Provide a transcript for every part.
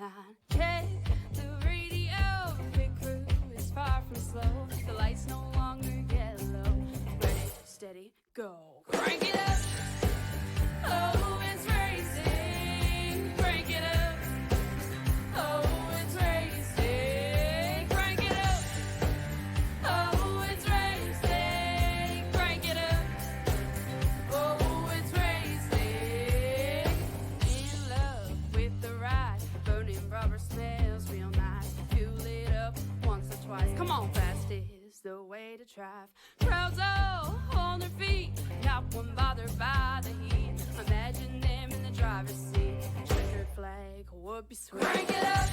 line. Check the radio, pit crew is far from slow. The lights no longer yellow. Ready, steady, go. Crank it up. Oh, it's racing. Crank it up. Oh, it's racing. Crank it up. Oh, it's racing. Crank it up. Oh, it's racing. In love with the ride. Burning rubber smells real nice. Fuel it up once or twice. Come on, fast is the way to drive. Crowds all on their feet, not one bothered by the heat. Imagine them in the driver's seat. Checkered flag would be sweet. Crank it up.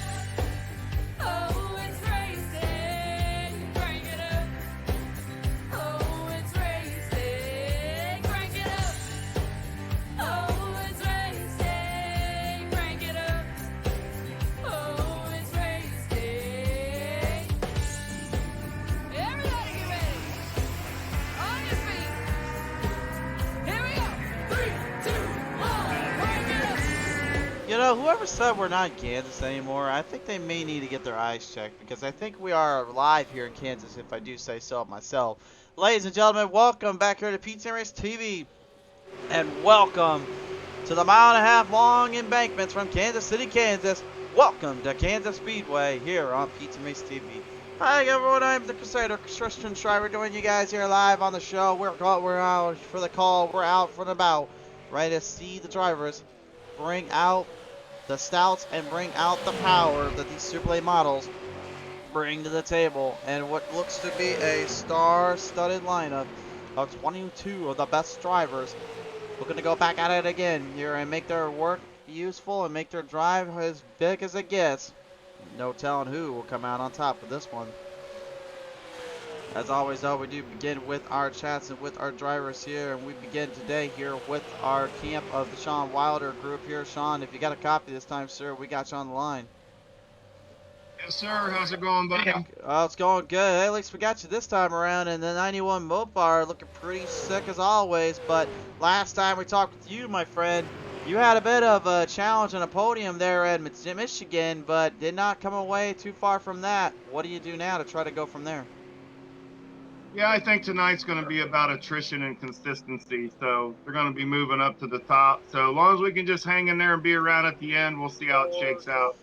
Oh, it's racing. Crank it up. Oh, it's racing. Crank it up. Oh, it's racing. Crank it up. Oh, it's racing. Everybody get ready. On your feet. Here we go. 3, 2, 1. Crank it up. You know, whoever said we're not in Kansas anymore, I think they may need to get their eyes checked, because I think we are live here in Kansas, if I do say so myself. Ladies and gentlemen, welcome back here to PTM Racing TV, and welcome to the 1.5 mile long embankments from Kansas City, Kansas. Welcome to Kansas Speedway here on PTM Racing TV. Hi everyone, I'm the Crusader, Christian Schreiber, doing you guys here live on the show. We're out for the call, we're out for the bout, ready to see the drivers bring out the stouts and bring out the power that these Super Late models bring to the table, and what looks to be a star-studded lineup of 22 of the best drivers looking to go back at it again here and make their work useful and make their drive as big as it gets. No telling who will come out on top of this one. As always, though, we do begin with our chats and with our drivers here, and we begin today here with our camp of the Sean Wilder group here. Sean, if you got a copy this time, sir, we got you on the line. Yes, sir. How's it going, buddy? Oh, it's going good. Hey, at least we got you this time around, and the 91 Mopar looking pretty sick as always. But last time we talked with you, my friend, you had a bit of a challenge on a podium there at Michigan, but did not come away too far from that. What do you do now to try to go from there? Yeah, I think tonight's going to be about attrition and consistency. So they're going to be moving up to the top. So as long as we can just hang in there and be around at the end, we'll see how it shakes out.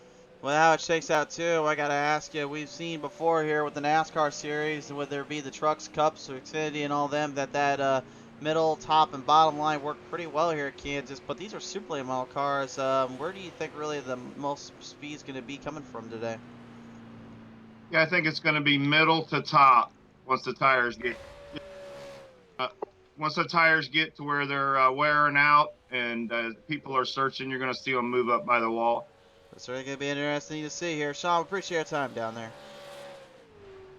Well, how it shakes out, too, I got to ask you, we've seen before here with the NASCAR series, whether it be the Trucks, Cups, or Xfinity and all them, that middle, top, and bottom line work pretty well here at Kansas. But these are Super Late model cars. Where do you think really the most speed is going to be coming from today? Yeah, I think it's going to be middle to top once the tires get to where they're wearing out and people are searching. You're going to see them move up by the wall. It's really going to be interesting to see here. Sean, appreciate your time down there.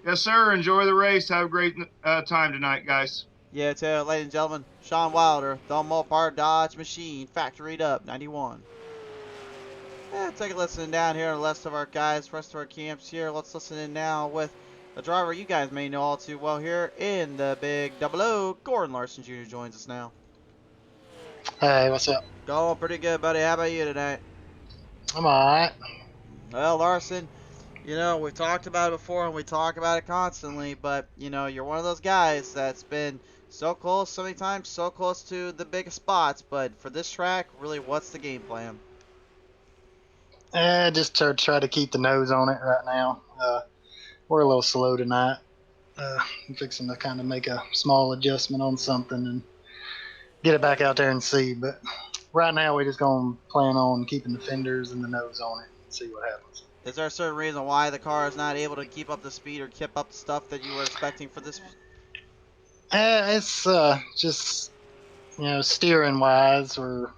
Yes, sir. Enjoy the race. Have a great time tonight, guys. Yeah, too. Ladies and gentlemen, Sean Wilder, the Mopar Dodge Machine, factoried up, 91. Yeah, take a listen down here to the rest of our guys, rest of our camps here. Let's listen in now with a driver you guys may know all too well here in the big 00. Gordon Larson Jr. joins us now. Hey, what's up? Going pretty good, buddy. How about you tonight? I'm alright. Well, Larson, you know, we've talked about it before and we talk about it constantly, but, you know, you're one of those guys that's been so close so many times, so close to the biggest spots, but for this track, really, what's the game plan? Just try to keep the nose on it right now. We're a little slow tonight. I'm fixing to kind of make a small adjustment on something and get it back out there and see, but right now we're just going to plan on keeping the fenders and the nose on it and see what happens. Is there a certain reason why the car is not able to keep up the speed or keep up the stuff that you were expecting for this? It's just, you know, steering wise, or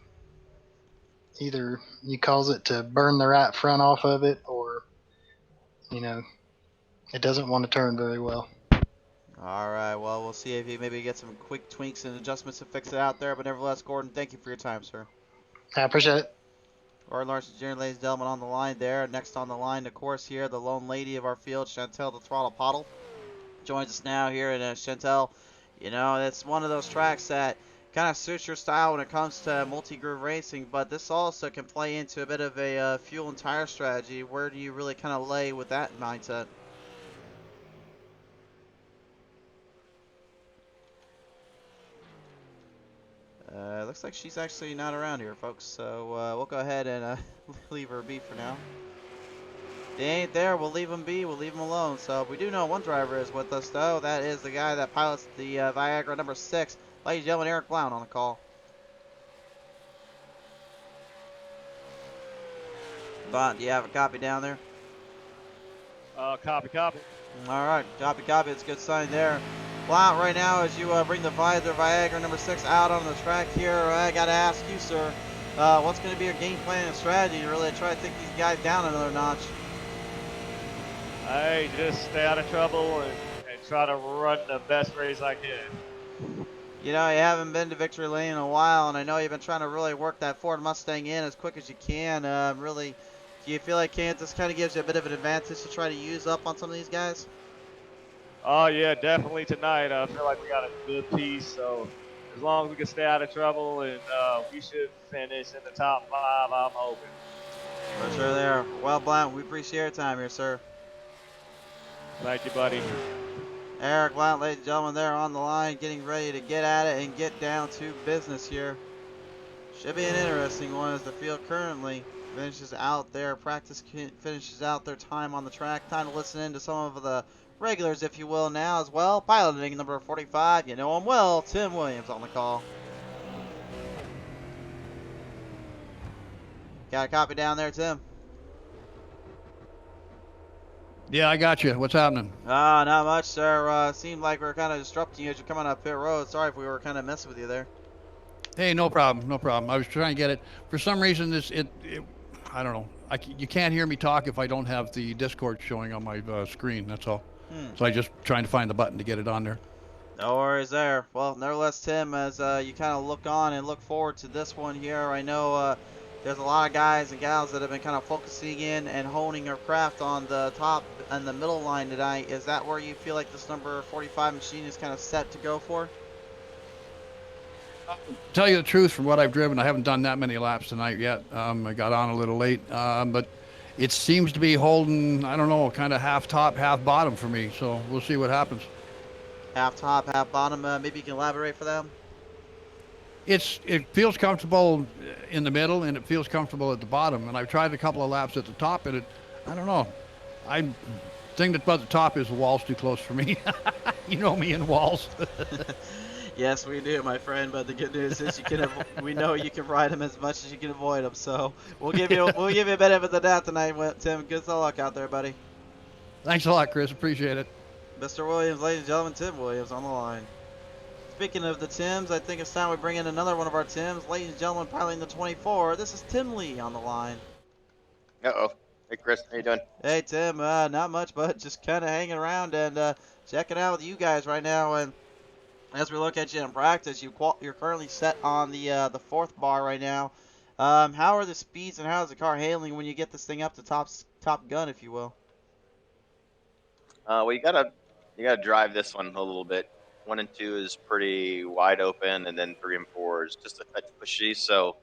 either you cause it to burn the right front off of it, or, you know, it doesn't want to turn very well. All right, well, we'll see if he maybe get some quick tweaks and adjustments to fix it out there, but nevertheless, Gordon, thank you for your time, sir. I appreciate it. Gordon Larson Jr., ladies and gentlemen, on the line there. Next on the line, of course, here, the lone lady of our field, Chantel the Throttle Pottle, joins us now here. And Chantel, you know, it's one of those tracks that kind of suits your style when it comes to multi-groove racing, but this also can play into a bit of a fuel and tire strategy. Where do you really kind of lay with that mindset? Looks like she's actually not around here, folks, so we'll go ahead and leave her be for now. They ain't there, we'll leave them be, we'll leave them alone. So we do know one driver is with us, though. That is the guy that pilots the Viagra number 6. Ladies and gentlemen, Eric Blount on the call. Bond, do you have a copy down there? Copy. All right, copy. It's a good sign there. Blount, right now, as you bring the Viagra number 6 out on the track here, I got to ask you, sir, what's going to be your game plan and strategy to really try to take these guys down another notch? Hey, just stay out of trouble and try to run the best race I can. You know, you haven't been to victory lane in a while, and I know you've been trying to really work that Ford Mustang in as quick as you can. Really, do you feel like Kansas kind of gives you a bit of an advantage to try to use up on some of these guys? Oh, yeah, definitely tonight. I feel like we got a good piece, so as long as we can stay out of trouble, and we should finish in the top 5, I'm hoping. For sure there. Well, Blount, we appreciate your time here, sir. Thank you, buddy. Eric Blount, ladies and gentlemen, there on the line, getting ready to get at it and get down to business here. Should be an interesting one as the field currently finishes out their practice, finishes out their time on the track. Time to listen in to some of the regulars, if you will, now as well. Piloting number 45, you know him well, Tim Williams on the call. Got a copy down there, Tim? Yeah, I got you. What's happening? Not much, sir. Seemed like we were kind of disrupting you as you're coming up pit road. Sorry if we were kind of messing with you there. Hey, no problem. I was trying to get it. For some reason, I don't know. You can't hear me talk if I don't have the Discord showing on my screen. That's all. So I just trying to find the button to get it on there. No worries there. Well, nevertheless, Tim, as you kind of look on and look forward to this one here, I know there's a lot of guys and gals that have been kind of focusing in and honing their craft on the top and the middle line tonight. Is that where you feel like this number 45 machine is kind of set to go for? Tell you the truth, from what I've driven, I haven't done that many laps tonight yet. I got on a little late, but it seems to be holding, I don't know, kind of half top, half bottom for me. So we'll see what happens. Half top, half bottom. Maybe you can elaborate for them. It feels comfortable in the middle, and it feels comfortable at the bottom. And I've tried a couple of laps at the top, and I don't know. Thing about the top is the wall's too close for me. You know me and walls. Yes, we do, my friend. But the good news is we know you can ride them as much as you can avoid them. So we'll give you a benefit of the doubt tonight, Tim. Good luck out there, buddy. Thanks a lot, Chris. Appreciate it. Mr. Williams, ladies and gentlemen, Tim Williams on the line. Speaking of the Tims, I think it's time we bring in another one of our Tims. Ladies and gentlemen, piloting the 24, this is Tim Lee on the line. Uh-oh. Hey, Chris. How you doing? Hey, Tim. Not much, but just kind of hanging around and checking out with you guys right now. And as we look at you in practice, you're currently set on the fourth bar right now. How are the speeds and how is the car handling when you get this thing up to top gun, if you will? Well, you gotta drive this one a little bit. 1 and 2 is pretty wide open, and then 3 and 4 is just a touch pushy. So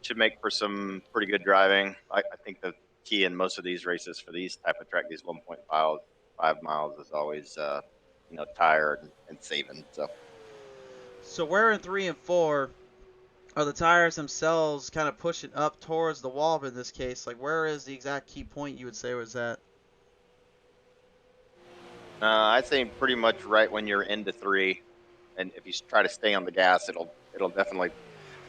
should make for some pretty good driving. I think the key in most of these races for these type of track, these 1.5 miles, is always tire and saving. So where in 3 and 4 are the tires themselves kind of pushing up towards the wall in this case? Like, where is the exact key point you would say was that? I'd say pretty much right when you're into 3, and if you try to stay on the gas, it'll definitely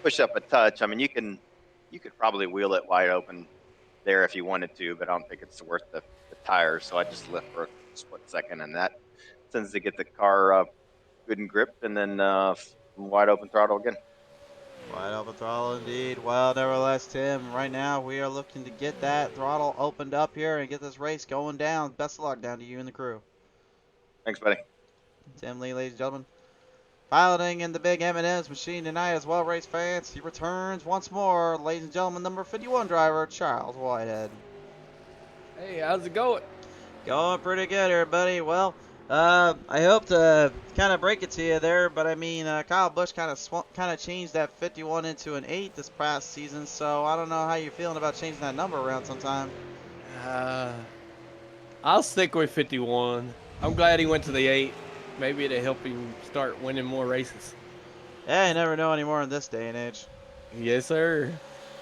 push up a touch. I mean, you could probably wheel it wide open there if you wanted to, but I don't think it's worth the tires. So I just lift for a split second, and that tends to get the car good and gripped, and then wide open throttle again. Wide open throttle indeed. Well, nevertheless, Tim, right now we are looking to get that throttle opened up here and get this race going down. Best of luck down to you and the crew. Thanks, buddy. Tim Lee, ladies and gentlemen. Piloting in the big M&M's machine tonight as well, race fans. He returns once more, ladies and gentlemen, number 51 driver, Charles Whitehead. Hey, how's it going? Going pretty good here, buddy. Well, I hope to kind of break it to you there, but I mean, Kyle Busch kind of changed that 51 into an 8 this past season, so I don't know how you're feeling about changing that number around sometime. Uh, I'll stick with 51. I'm glad he went to the 8. Maybe it'll help him start winning more races. Yeah, you never know anymore in this day and age. Yes, sir.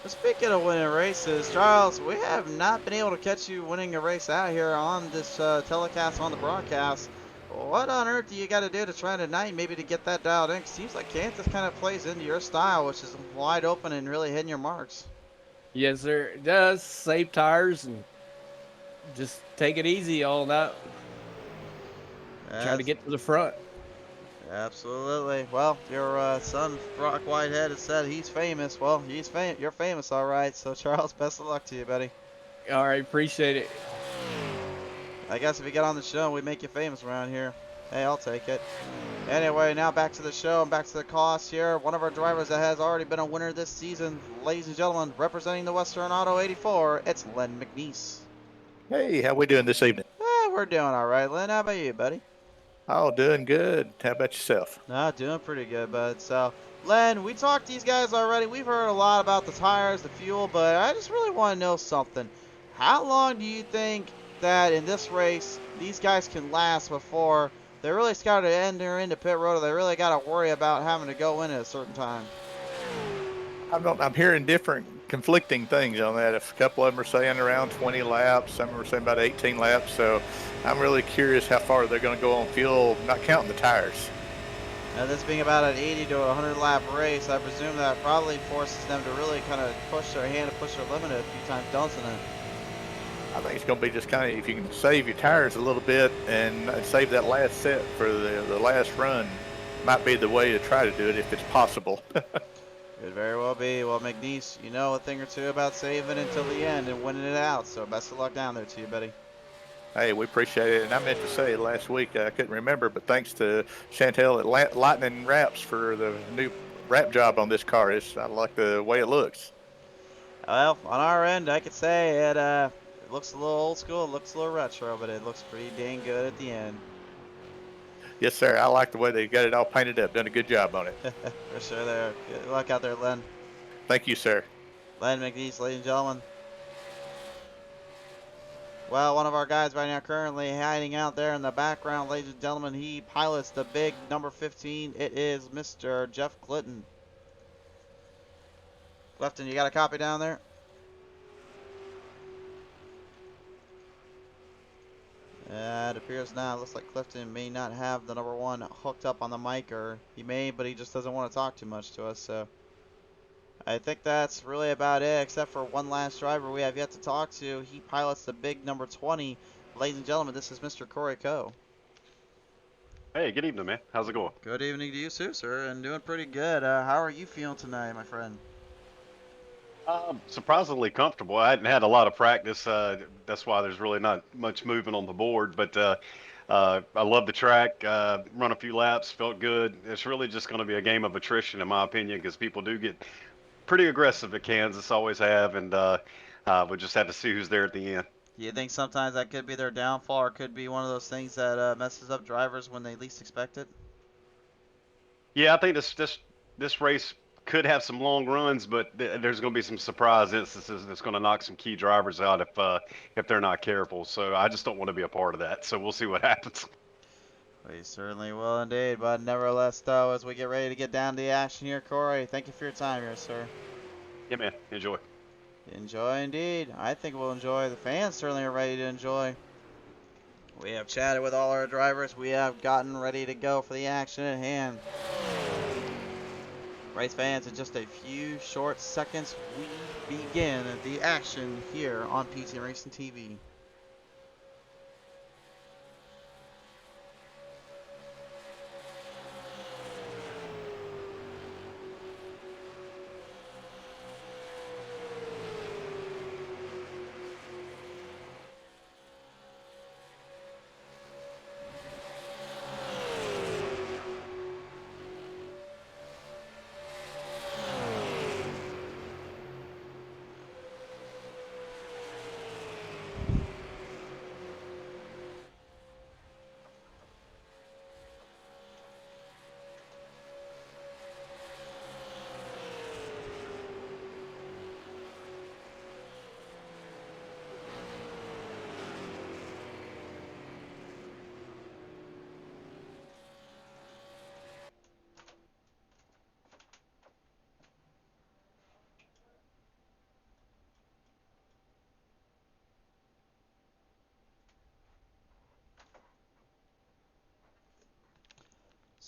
But speaking of winning races, Charles, we have not been able to catch you winning a race out here on this telecast on the broadcast. What on earth do you got to do to try tonight, maybe to get that dialed in? 'Cause seems like Kansas kind of plays into your style, which is wide open and really hitting your marks. Yes, sir. It does save tires and just take it easy all night. Try to get to the front. Absolutely. Well, your son Brock Whitehead has said he's famous. Well, you're famous, all right. So Charles, best of luck to you, buddy. All right, appreciate it. I guess if you get on the show, we make you famous around here. Hey, I'll take it. Anyway, now back to the show and back to the cost here. One of our drivers that has already been a winner this season, ladies and gentlemen, representing the Western Auto 84, it's Len McNeese. Hey, how we doing this evening? We're doing all right, Len. How about you, buddy? Oh, doing good. How about yourself? No, doing pretty good, bud. So, Len, we talked to these guys already. We've heard a lot about the tires, the fuel, but I just really want to know something. How long do you think that in this race these guys can last before they really got to enter into pit road, or they really got to worry about having to go in at a certain time? I'm hearing different conflicting things on that. A couple of them are saying around 20 laps. Some are saying about 18 laps. So I'm really curious how far they're going to go on fuel, not counting the tires. Now, this being about an 80 to 100 lap race, I presume that probably forces them to really kind of push their hand and push their limit a few times, doesn't it? I think it's going to be just kind of, if you can save your tires a little bit and save that last set for the last run, might be the way to try to do it if it's possible. Could very well be. Well, McNeese, you know a thing or two about saving until the end and winning it out, so best of luck down there to you, buddy. Hey, we appreciate it. And I meant to say last week, I couldn't remember, but thanks to Chantel at Lightning Wrapz for the new wrap job on this car. I like the way it looks. Well, on our end, I could say it looks a little old school, it looks a little retro, but it looks pretty dang good at the end. Yes, sir. I like the way they got it all painted up. Done a good job on it. For sure there. Good luck out there, Len. Thank you, sir. Len McNeese, ladies and gentlemen. Well, one of our guys right now currently hiding out there in the background, ladies and gentlemen, he pilots the big number 15. It is Mr. Jeff Clinton. Clifton, you got a copy down there? It appears now. It looks like Clifton may not have the number 1 hooked up on the mic, or he may, but he just doesn't want to talk too much to us. So I think that's really about it, except for one last driver we have yet to talk to. He pilots the big number 20. Ladies and gentlemen, this is Mr. Corey Coe. Hey, good evening, man. How's it going? Good evening to you, too, sir, and doing pretty good. How are you feeling tonight, my friend? Surprisingly comfortable. I hadn't had a lot of practice. That's why there's really not much moving on the board. But I love the track. Run a few laps, felt good. It's really just going to be a game of attrition, in my opinion, because people do get pretty aggressive at Kansas, always have, and we'll just have to see who's there at the end. You think sometimes that could be their downfall, or could be one of those things that messes up drivers when they least expect it? Yeah, I think this race could have some long runs, but there's going to be some surprise instances that's going to knock some key drivers out if they're not careful. So I just don't want to be a part of that. So we'll see what happens. We certainly will indeed, but nevertheless, though, as we get ready to get down to the action here, Corey, thank you for your time here, sir. Yeah, man. Enjoy. Enjoy indeed. I think we'll enjoy. The fans certainly are ready to enjoy. We have chatted with all our drivers. We have gotten ready to go for the action at hand. Race fans, in just a few short seconds, we begin the action here on PTM Racing TV.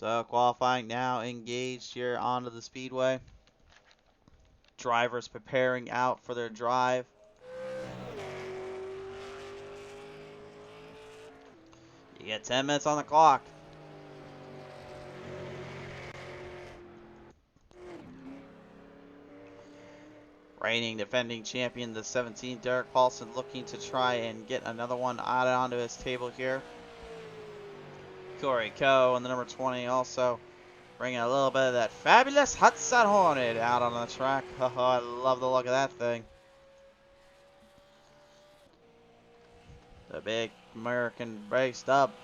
So qualifying now engaged here onto the speedway. Drivers preparing out for their drive. You get 10 minutes on the clock. Reigning defending champion, the 17, Derek Paulson, looking to try and get another one added onto his table here. Corey Coe and the number 20 also bringing a little bit of that fabulous Hudson Hornet out on the track. Oh, I love the look of that thing. The big American braced up,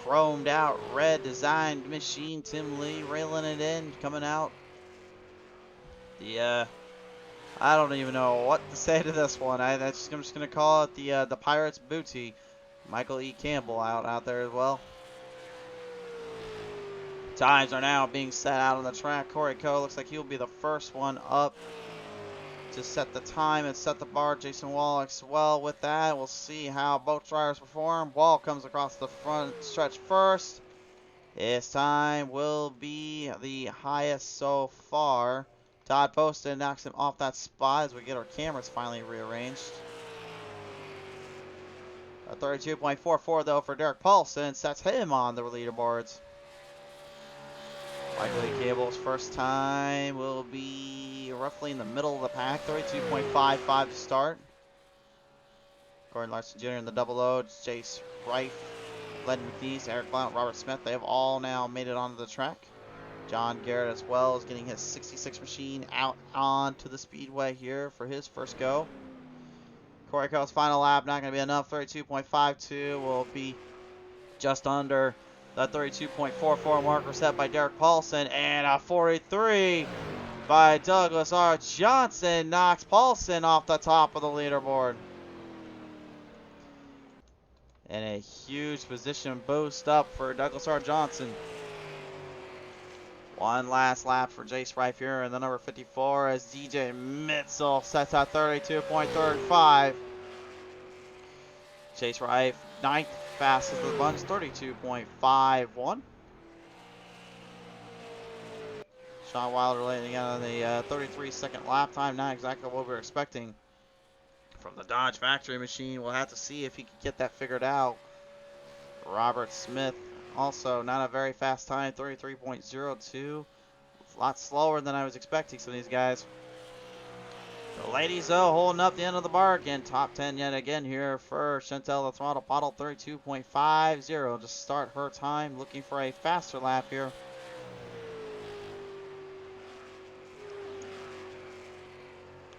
chromed out, red designed machine. Tim Lee railing it in, coming out. I don't even know what to say to this one. I'm just gonna call it the Pirates Booty. Michael E. Campbell out there as well. Times are now being set out on the track. Corey Coe looks like he'll be the first one up to set the time and set the bar. Jason Wallach as well with that. We'll see how both drivers perform. Wall comes across the front stretch first. His time will be the highest so far. Todd Poston knocks him off that spot as we get our cameras finally rearranged. A 32.44 though for Derek Paulson sets him on the leaderboards. Michael E. Cable's first time will be roughly in the middle of the pack, 32.55 to start. Gordon Larson Jr. in the double O, Jace Rife, Len McNeese, Eric Blount, Robert Smith, they have all now made it onto the track. John Garrett as well is getting his 66 machine out onto the speedway here for his first go. Corey Coe's final lap not going to be enough. 32.52 will be just under the 32.44 marker set by Derek Paulson, and a 43 by Douglas R. Johnson knocks Paulson off the top of the leaderboard. And a huge position boost up for Douglas R. Johnson. One last lap for Jace Rife here in the number 54 as DJ Mitzel sets at 32.35. Jace Rife, ninth fastest of the bunch, 32.51. Sean Wilder landing on the 33-second lap time, not exactly what we were expecting from the Dodge factory machine. We'll have to see if he can get that figured out. Robert Smith, also not a very fast time, 33.02. A lot slower than I was expecting some of these guys. The ladies, though, holding up the end of the bargain. Top 10 yet again here for Chantel the Throttle Bottle, 32.50 to start her time. Looking for a faster lap here.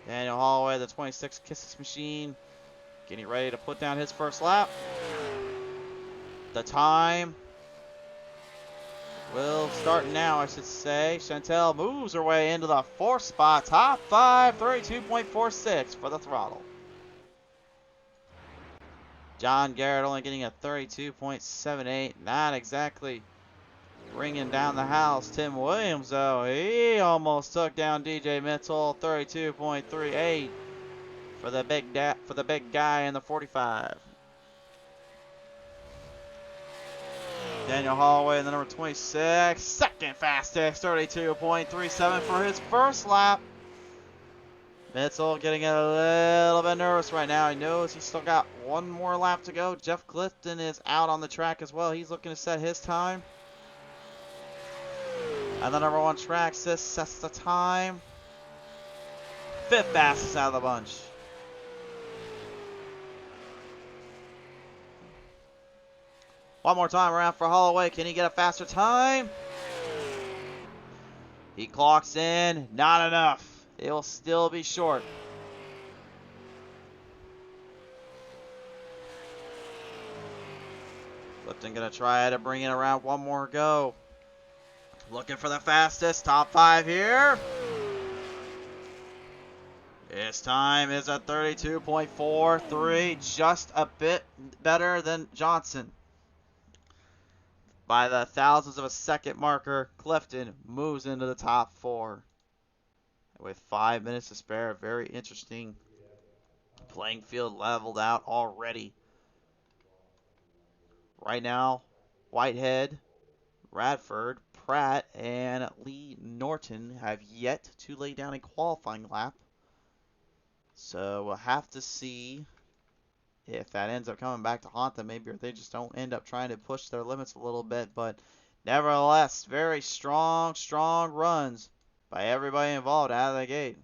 Daniel Holloway, the 26 Kisses machine, getting ready to put down his first lap. The time will start now, I should say. Chantel moves her way into the fourth spot. Top 5, 32.46 for the Throttle. John Garrett only getting a 32.78. Not exactly bringing down the house. Tim Williams, though, he almost took down DJ Mitchell, 32.38 for the big guy in the 45. Daniel Holloway in the number 26, second fastest, 32.37 for his first lap. Mitchell getting a little bit nervous right now. He knows he's still got one more lap to go. Jeff Clifton is out on the track as well. He's looking to set his time. And the number 1 track sets the time. Fifth fastest out of the bunch. One more time around for Holloway. Can he get a faster time? He clocks in. Not enough. He'll still be short. Clifton gonna try to bring it around one more go. Looking for the fastest. Top 5 here. His time is at 32.43. Just a bit better than Johnson. By the thousandths of a second marker, Clifton moves into the top 4. With 5 minutes to spare, very interesting playing field leveled out already. Right now, Whitehead Radford, Pratt, and Lee Norton have yet to lay down a qualifying lap. So we'll have to see if that ends up coming back to haunt them, maybe, or they just don't end up trying to push their limits a little bit. But nevertheless, very strong runs by everybody involved out of the gate.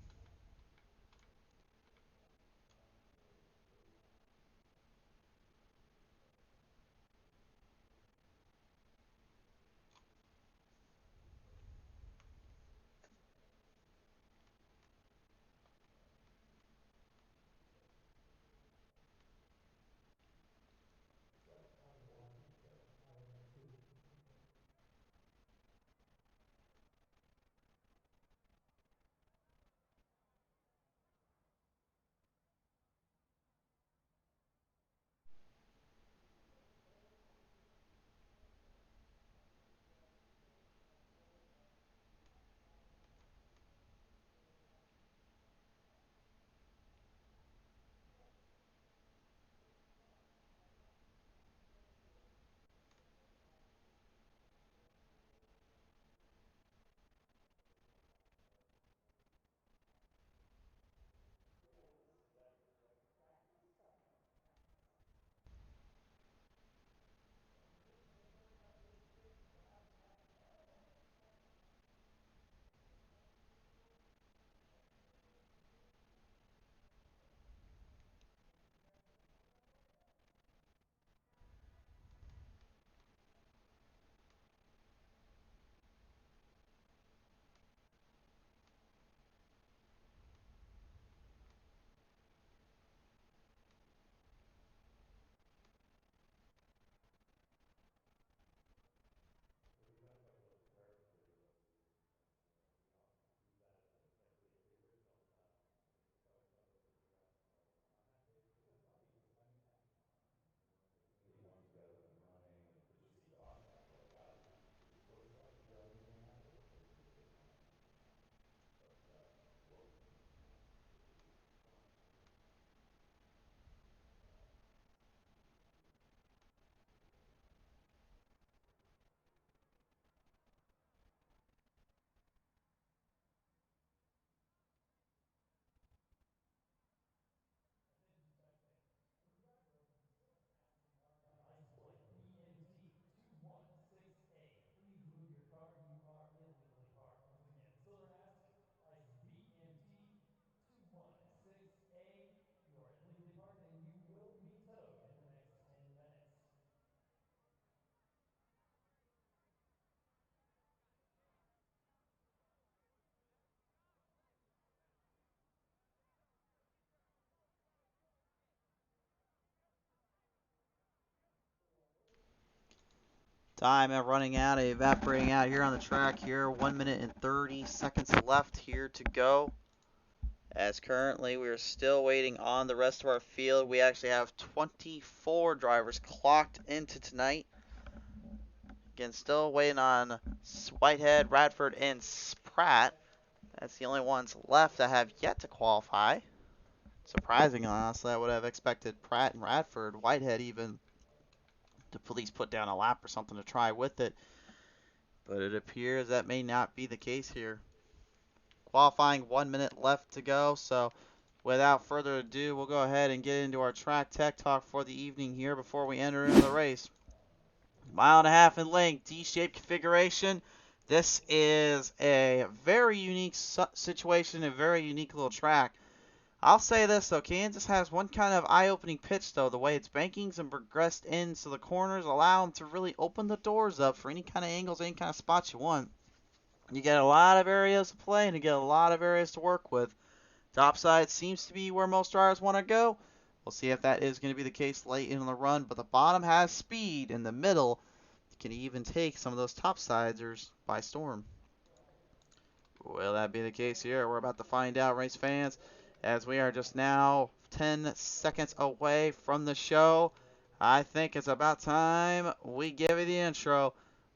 Time running out, evaporating out here on the track here. 1 minute and 30 seconds left here to go. As currently we are still waiting on the rest of our field. We actually have 24 drivers clocked into tonight. Again, still waiting on Whitehead, Radford, and Pratt. That's the only ones left that have yet to qualify. Surprisingly, honestly, I would have expected Pratt and Radford, Whitehead even, to at least put down a lap or something to try with it. But it appears that may not be the case here. Qualifying 1 minute left to go, so without further ado, we'll go ahead and get into our track tech talk for the evening here before we enter into the race. 1.5 miles in length, D-shaped configuration. This is a very unique situation, a very unique little track. I'll say this though, Kansas has one kind of eye-opening pitch though, the way its bankings and progressed in, so the corners allow them to really open the doors up for any kind of angles, any kind of spots you want. You get a lot of areas to play and you get a lot of areas to work with. Topside seems to be where most drivers want to go. We'll see if that is going to be the case late in the run, but the bottom has speed, and the middle can even take some of those topsiders by storm. Will that be the case here? We're about to find out, race fans, as we are just now 10 seconds away from the show. I think it's about time we give you the intro.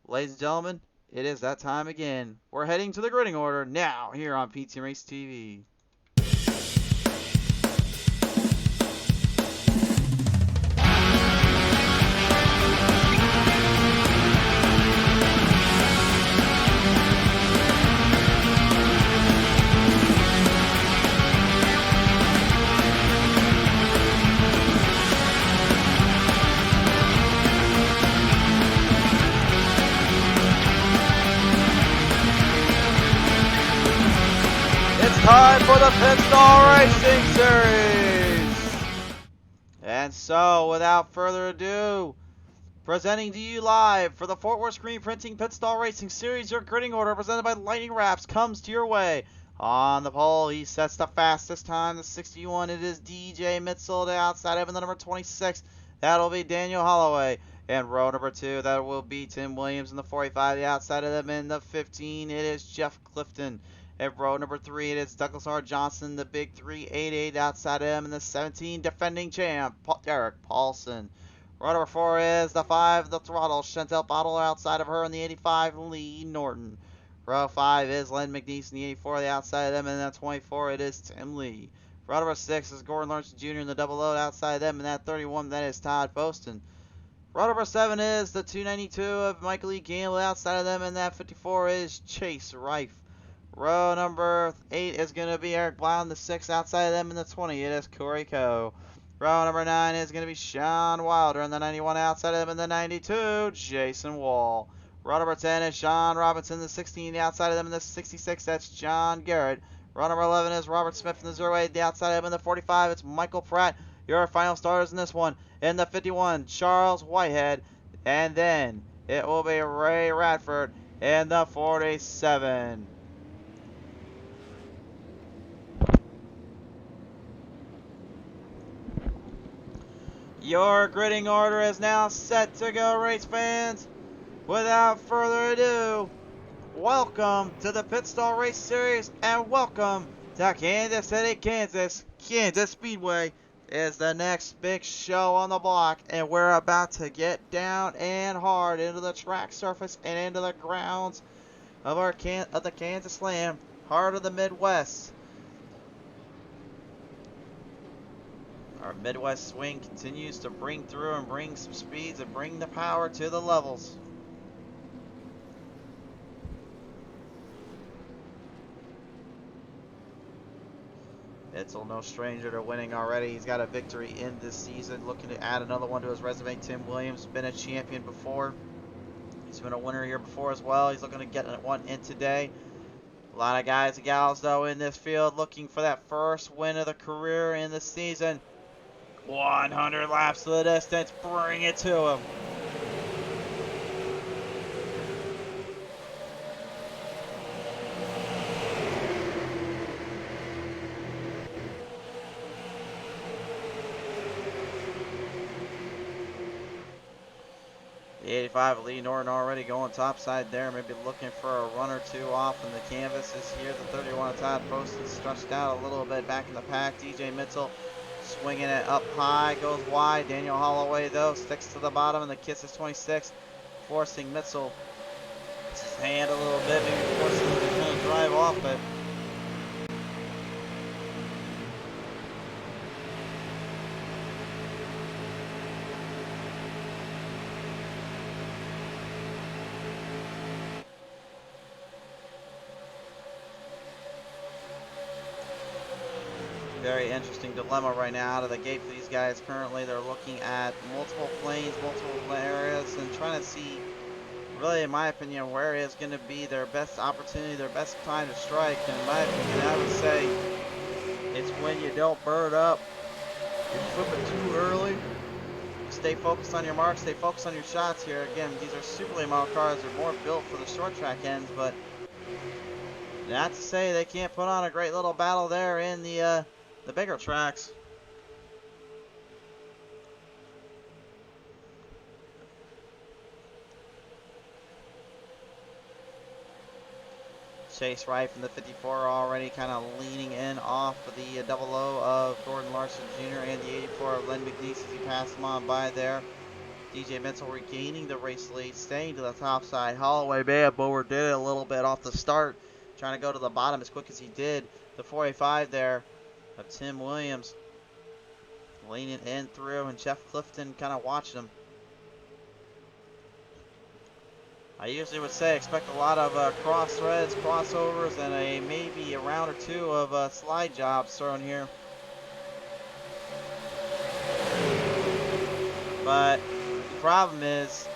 Ladies and gentlemen, it is that time again. We're heading to the gridding order now here on PTM Racing TV. time for the Pit Stall Racing Series. And so, without further ado, presenting to you live for the Fort Worth Screen Printing Pit Stall Racing Series, your grading order presented by Lightning Wrapz comes to your way. On the pole, he sets the fastest time, the 61. It is DJ Mitzel. The outside of him, the number 26. That'll be Daniel Holloway. And row number 2, that will be Tim Williams in the 45. The outside of them in the 15, it is Jeff Clifton. At row number 3, it is Douglas R. Johnson, the big 388. Outside of him in the 17, defending champ, Derek Paulson. Row number 4 is the 5, the throttle, Chantel Bottle. Outside of her in the 85, Lee Norton. Row 5 is Len McNeese in the 84, the outside of them, and that 24, it is Tim Lee. Row number 6 is Gordon Lawrence Jr. in the double load, outside of them, and that 31, that is Todd Poston. Row number 7 is the 292 of Michael E. Gamble, outside of them, and that 54 is Chase Rife. Row number 8 is going to be Eric Blount, the 6, outside of them, and the 20, it is Corey Coe. Row number 9 is going to be Sean Wilder in the 91, outside of them, and the 92, Jason Wall. Row number 10 is Sean Robinson, the 16, the outside of them, and the 66, that's John Garrett. Row number 11 is Robert Smith in the 08, the outside of him, and the 45, it's Michael Pratt. Your final starters in this one. In the 51, Charles Whitehead, and then it will be Ray Radford in the 47. Your grading order is now set to go, race fans. Without further ado, welcome to the Pit Stall Race Series, and welcome to Kansas City, Kansas. Kansas Speedway is the next big show on the block, and we're about to get down and hard into the track surface and into the grounds of the Kansas Slam, heart of the Midwest. Our Midwest swing continues to bring through and bring some speeds and bring the power to the levels. Itzel, no stranger to winning already. He's got a victory in this season. Looking to add another one to his resume. Tim Williams, been a champion before. He's been a winner here before as well. He's looking to get one in today. A lot of guys and gals, though, in this field looking for that first win of the career in the season. 100 laps to the distance. Bring it to him. The 85, Lee Norton already going topside there, maybe looking for a run or two off in the canvases here. The 31 of Todd Poston stretched out a little bit back in the pack. DJ Mitzel swinging it up high, goes wide. Daniel Holloway, though, sticks to the bottom, and the Kiss is 26, forcing Mitzel to his hand a little bit, maybe forcing him to kind of drive off it. Very interesting dilemma right now out of the gate for these guys. Currently, they're looking at multiple planes, multiple areas, and trying to see, really, in my opinion, where is going to be their best opportunity, their best time to strike. And in my opinion, I would say it's when you don't burn up, you flip it too early. Stay focused on your marks, stay focused on your shots here. Again, these are super late model cars. They're more built for the short track ends, but not to say they can't put on a great little battle there in the bigger tracks. Chase Rife in the 54 already kind of leaning in off of the double O of Gordon Larson Jr. and the 84 of Len McNeese as he passed him on by there. DJ Mitzel regaining the race lead, staying to the top side. Holloway may have did it a little bit off the start, trying to go to the bottom as quick as he did. The 485 there of Tim Williams leaning in through, and Jeff Clifton kind of watching him. I usually would say expect a lot of cross threads, crossovers, and maybe a round or two of slide jobs thrown here. But the problem is,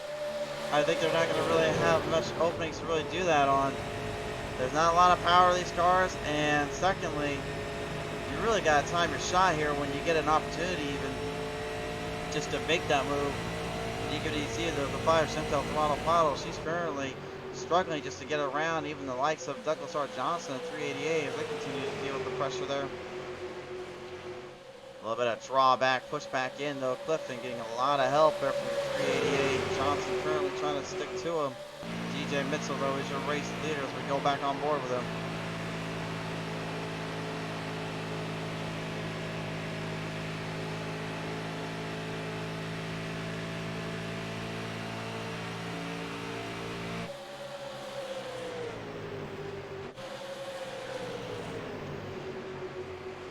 I think they're not going to really have much openings to really do that on. There's not a lot of power to these cars, and secondly, you really got to time your shot here when you get an opportunity even just to make that move. You can see the 5 Centel throttle paddle. She's currently struggling just to get around even the likes of Douglas R. Johnson at 388 as they continue to deal with the pressure there. A little bit of drawback, push back in though. Clifton getting a lot of help there from the 388. Johnson currently trying to stick to him. DJ Mitchell though is your race leader as we go back on board with him.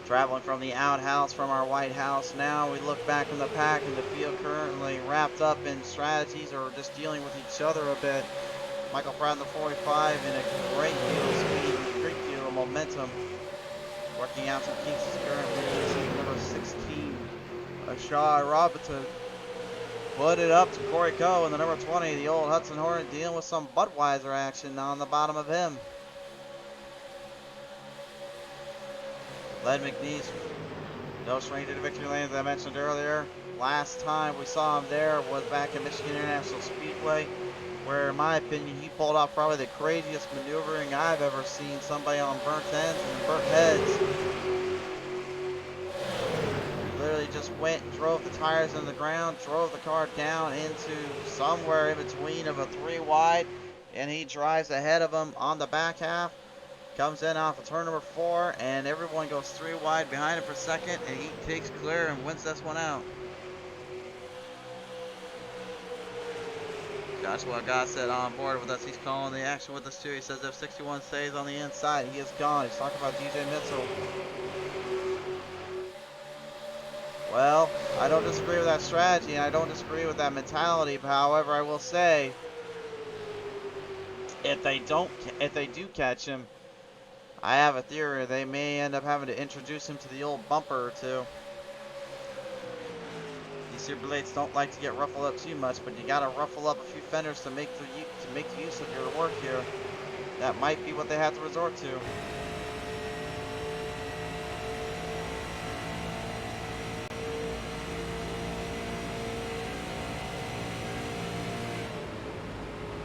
Traveling from the outhouse from our White House now, we look back in the pack and the field currently wrapped up in strategies or just dealing with each other a bit. Michael Pratt in the 45 in a great deal of speed, great deal of momentum. Working out some kinks currently using number 16, Ashad Robinson. Put it up to Corey Coe and the number 20, the old Hudson Hornet, dealing with some Budweiser action on the bottom of him. Len McNeese, no stranger to victory lane, as I mentioned earlier. Last time we saw him there was back at Michigan International Speedway, where in my opinion he pulled off probably the craziest maneuvering I've ever seen somebody on burnt ends and burnt heads. Literally just went and drove the tires in the ground, drove the car down into somewhere in between of a 3 wide, and he drives ahead of him on the back half. Comes in off of turn number 4, and everyone goes 3 wide behind him for second, and he takes clear and wins this one out. Joshua Gossett on board with us. He's calling the action with us too. He says if 61 stays on the inside, he is gone. He's talking about DJ Mitchell. Well, I don't disagree with that strategy, and I don't disagree with that mentality. However, I will say, if they do catch him, I have a theory they may end up having to introduce him to the old bumper or two. These super lates don't like to get ruffled up too much, but you gotta ruffle up a few fenders to make use of your work here. That might be what they have to resort to.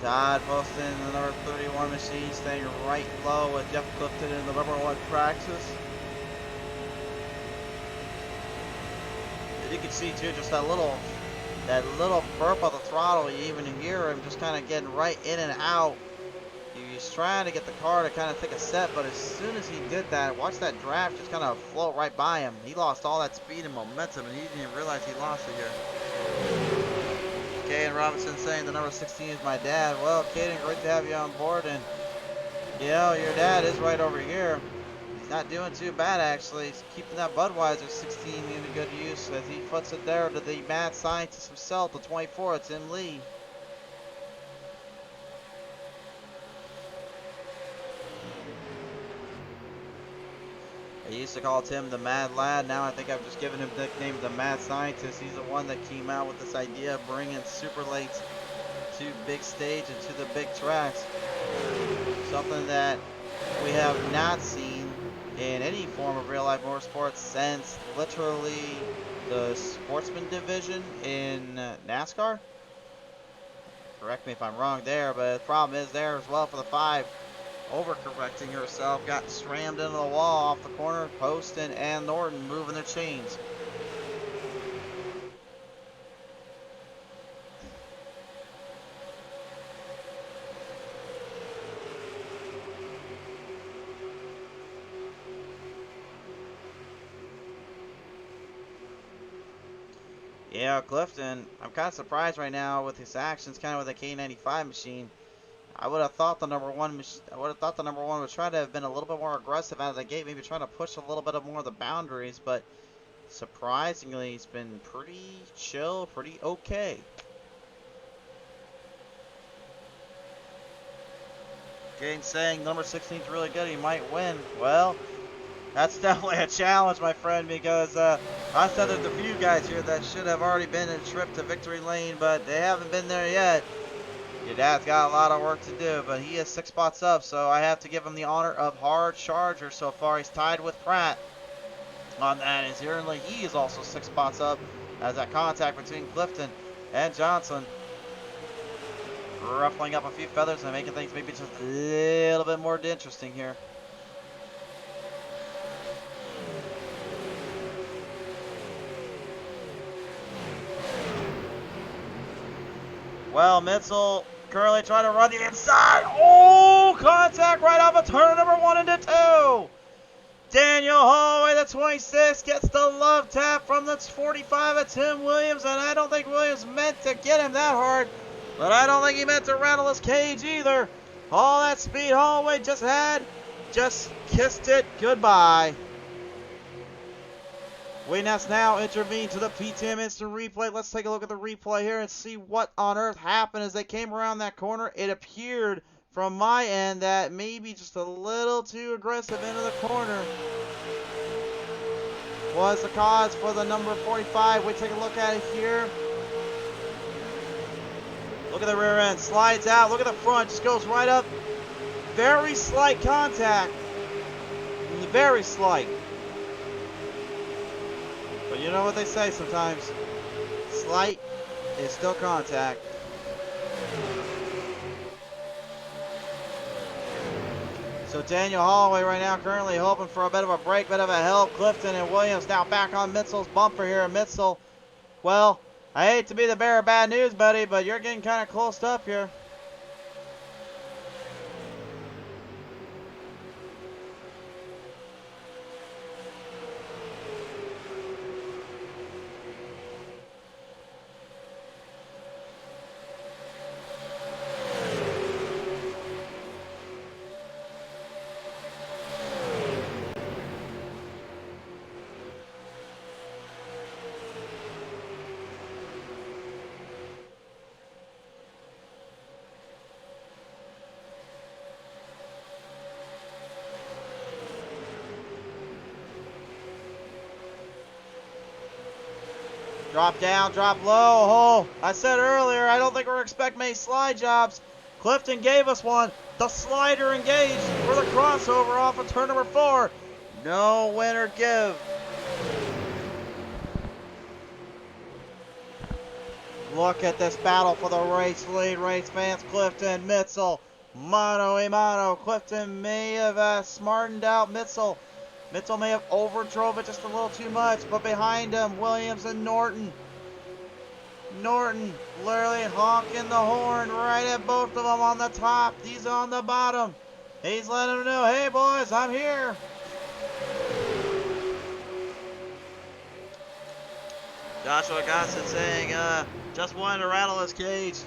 Todd Poston in the number 31 machine, staying right low with Jeff Clifton in the number 1 Praxis. And you can see too just that little burp of the throttle. You even hear him just kind of getting right in and out. He's trying to get the car to kind of take a set, but as soon as he did that, watch that draft just kind of float right by him. He lost all that speed and momentum, and he didn't even realize he lost it here. Caden Robinson saying the number 16 is my dad. Well, Caden, great to have you on board, and you know, your dad is right over here. He's not doing too bad, actually. He's keeping that Budweiser 16 in good use as he puts it there to the mad scientist himself, the 24, Tim Lee. I used to call Tim the Mad Lad. Now I think I've just given him the nickname the Mad Scientist. He's the one that came out with this idea of bringing super lates to big stage and to the big tracks. Something that we have not seen in any form of real life motorsports since literally the sportsman division in NASCAR. Correct me if I'm wrong there, but the problem is there as well for the 5. Overcorrecting herself, got slammed into the wall off the corner. Poston and Norton moving their chains. Yeah, Clifton, I'm kind of surprised right now with his actions, kind of with the K95 machine. I would have thought the number 1 would try to have been a little bit more aggressive out of the gate, maybe trying to push a little bit more of the boundaries, but surprisingly, he's been pretty chill, pretty okay. Gaines saying number 16 is really good, he might win. Well, that's definitely a challenge, my friend, because I said there's a few guys here that should have already been in a trip to victory lane, but they haven't been there yet. Your dad's got a lot of work to do, but he is 6 spots up, so I have to give him the honor of hard charger so far. He's tied with Pratt on that, and currently he is also 6 spots up as that contact between Clifton and Johnson ruffling up a few feathers and making things maybe just a little bit more interesting here. Well, Mitchell currently trying to run the inside. Oh, contact right off of turn number 1 into 2. Daniel Holloway, the 26, gets the love tap from the 45 of Tim Williams, and I don't think Williams meant to get him that hard, but I don't think he meant to rattle his cage either. All that speed Holloway just had, just kissed it goodbye. WeNet's now intervened to the PTM instant replay. Let's take a look at the replay here and see what on earth happened as they came around that corner. It appeared from my end that maybe just a little too aggressive into the corner was the cause for the number 45. We take a look at it here. Look at the rear end, slides out. Look at the front, just goes right up. Very slight contact. Very slight. But you know what they say sometimes. Slight is still contact. So Daniel Holloway right now currently hoping for a bit of a break, bit of a help. Clifton and Williams now back on Mitchell's bumper here. Mitchell, well, I hate to be the bearer of bad news, buddy, but you're getting kind of close up here. Drop down, drop low. Oh, I said earlier, I don't think we're expecting many slide jobs. Clifton gave us one. The slider engaged for the crossover off of turn number 4. No winner give. Look at this battle for the race lead. Race fans, Clifton, Mitchell, mano a mano. Clifton may have smartened out Mitchell. Mitchell may have overdrove it just a little too much, but behind him, Williams and Norton. Norton literally honking the horn right at both of them on the top. He's on the bottom. He's letting them know, hey boys, I'm here. Joshua Gossett saying, just wanted to rattle his cage.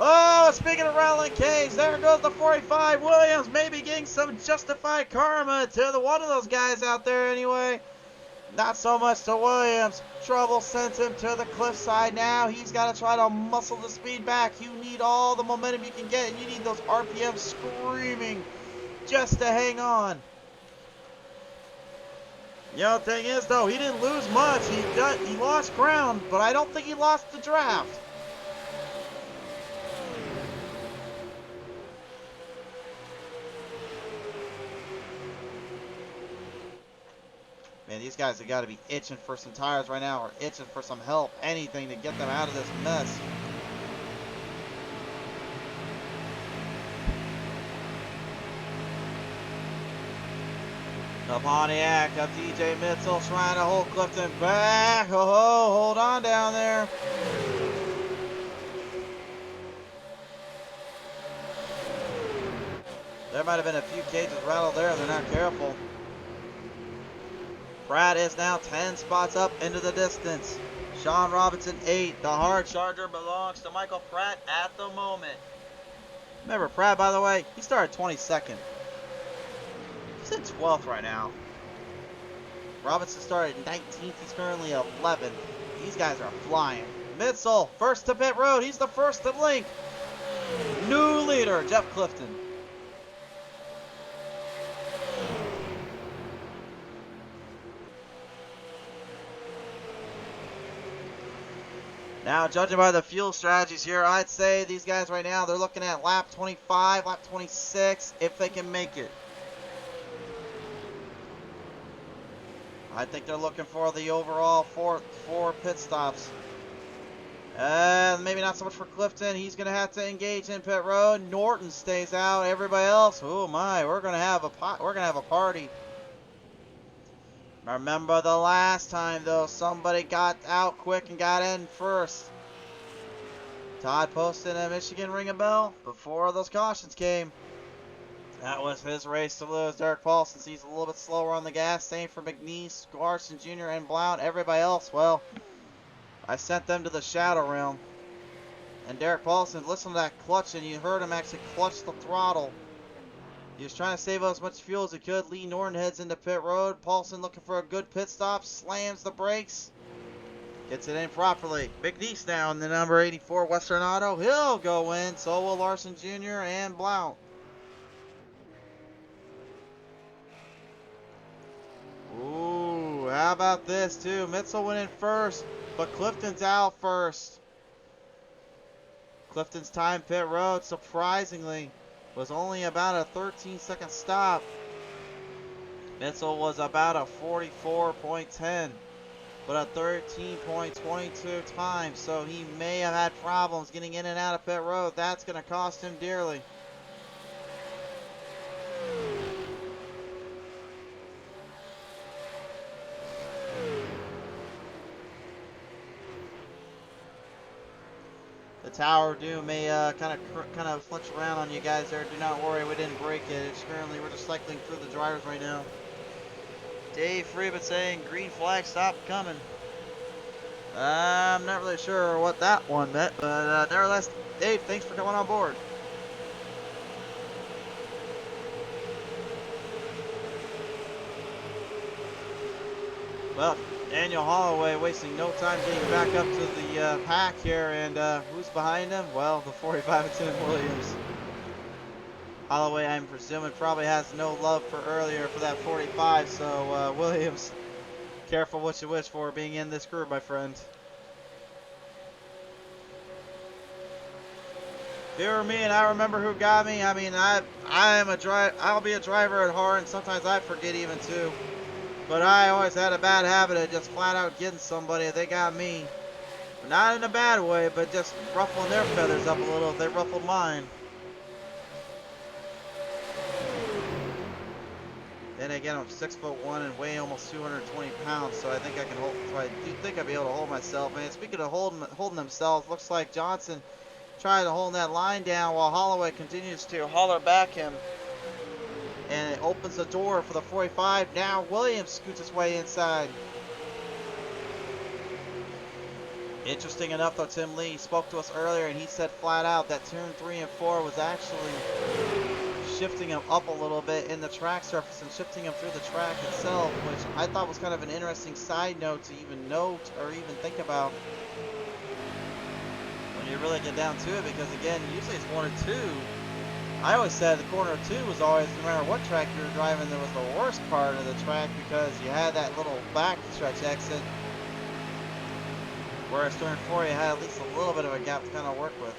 Oh, speaking of rattling cage, there goes the 45. Williams maybe getting some justified karma to one of those guys out there anyway. Not so much to Williams. Trouble sent him to the cliffside now. He's got to try to muscle the speed back. You need all the momentum you can get, and you need those RPMs screaming just to hang on. You know, the thing is, though, he didn't lose much. He lost ground, but I don't think he lost the draft. Man, these guys have got to be itching for some tires right now, or itching for some help, anything to get them out of this mess. The Pontiac of DJ Mitchell trying to hold Clifton back. Oh, hold on down there. There might have been a few cages rattled there if they're not careful. Pratt is now 10 spots up into the distance. Sean Robinson 8. The hard charger belongs to Michael Pratt at the moment. Remember, Pratt, by the way, he started 22nd. He's in 12th right now. Robinson started 19th. He's currently 11th. These guys are flying. Mitchell, first to pit road. He's the first to blink. New leader, Jeff Clifton. Now, judging by the fuel strategies here, I'd say these guys right now, they're looking at lap 25, lap 26, if they can make it. I think they're looking for the overall four pit stops. Maybe not so much for Clifton. He's going to have to engage in pit road. Norton stays out. Everybody else, oh my, we're going to have a party. Remember the last time though, somebody got out quick and got in first. Todd Poston at Michigan, ring a bell before those cautions came. That was his race to lose. Derek Paulson, he's a little bit slower on the gas. Same for McNeese, Garson Jr., and Blount. Everybody else, well, I sent them to the shadow realm. And Derek Paulson, listen to that clutch, and you heard him actually clutch the throttle. He was trying to save as much fuel as he could. Lee Norton heads into pit road. Paulson looking for a good pit stop. Slams the brakes. Gets it in properly. McNeese now in the number 84 Western Auto. He'll go in. So will Larson Jr. and Blount. Ooh, how about this too? Mitchell went in first, but Clifton's out first. Clifton's time pit road, surprisingly, was only about a 13-second stop. Mitchell was about a 44.10, but a 13.22 time, so he may have had problems getting in and out of pit road. That's going to cost him dearly. The Tower of Doom may kind of flinch around on you guys there. Do not worry, we didn't break it. It's currently, we're just cycling through the drivers right now. Dave Freeman saying green flag stop coming. I'm not really sure what that one meant, but nevertheless, Dave, thanks for coming on board. Well, Daniel Holloway wasting no time getting back up to the pack here, and who's behind him? Well, the 45 and Tim Williams. Holloway, I'm presuming, probably has no love for earlier for that 45, so Williams, careful what you wish for being in this group, my friend. If it were me and I remember who got me, I mean, I'll be a driver at heart, and sometimes I forget even too. But I always had a bad habit of just flat out getting somebody if they got me. Not in a bad way, but just ruffling their feathers up a little if they ruffled mine. Then again, I'm 6'1" and weigh almost 220 pounds, so I think I can hold. So I do think I'll be able to hold myself. And speaking of holding themselves, looks like Johnson trying to hold that line down while Holloway continues to holler back him. And it opens the door for the 45. Now Williams scoots his way inside. Interesting enough though, Tim Lee spoke to us earlier and he said flat out that turn 3 and 4 was actually shifting him up a little bit in the track surface and shifting him through the track itself, which I thought was kind of an interesting side note to even note or even think about when you really get down to it, because again, usually it's 1 or 2. I always said the corner 2 was always, no matter what track you were driving, that was the worst part of the track because you had that little back stretch exit. Whereas turn 4, you had at least a little bit of a gap to kind of work with.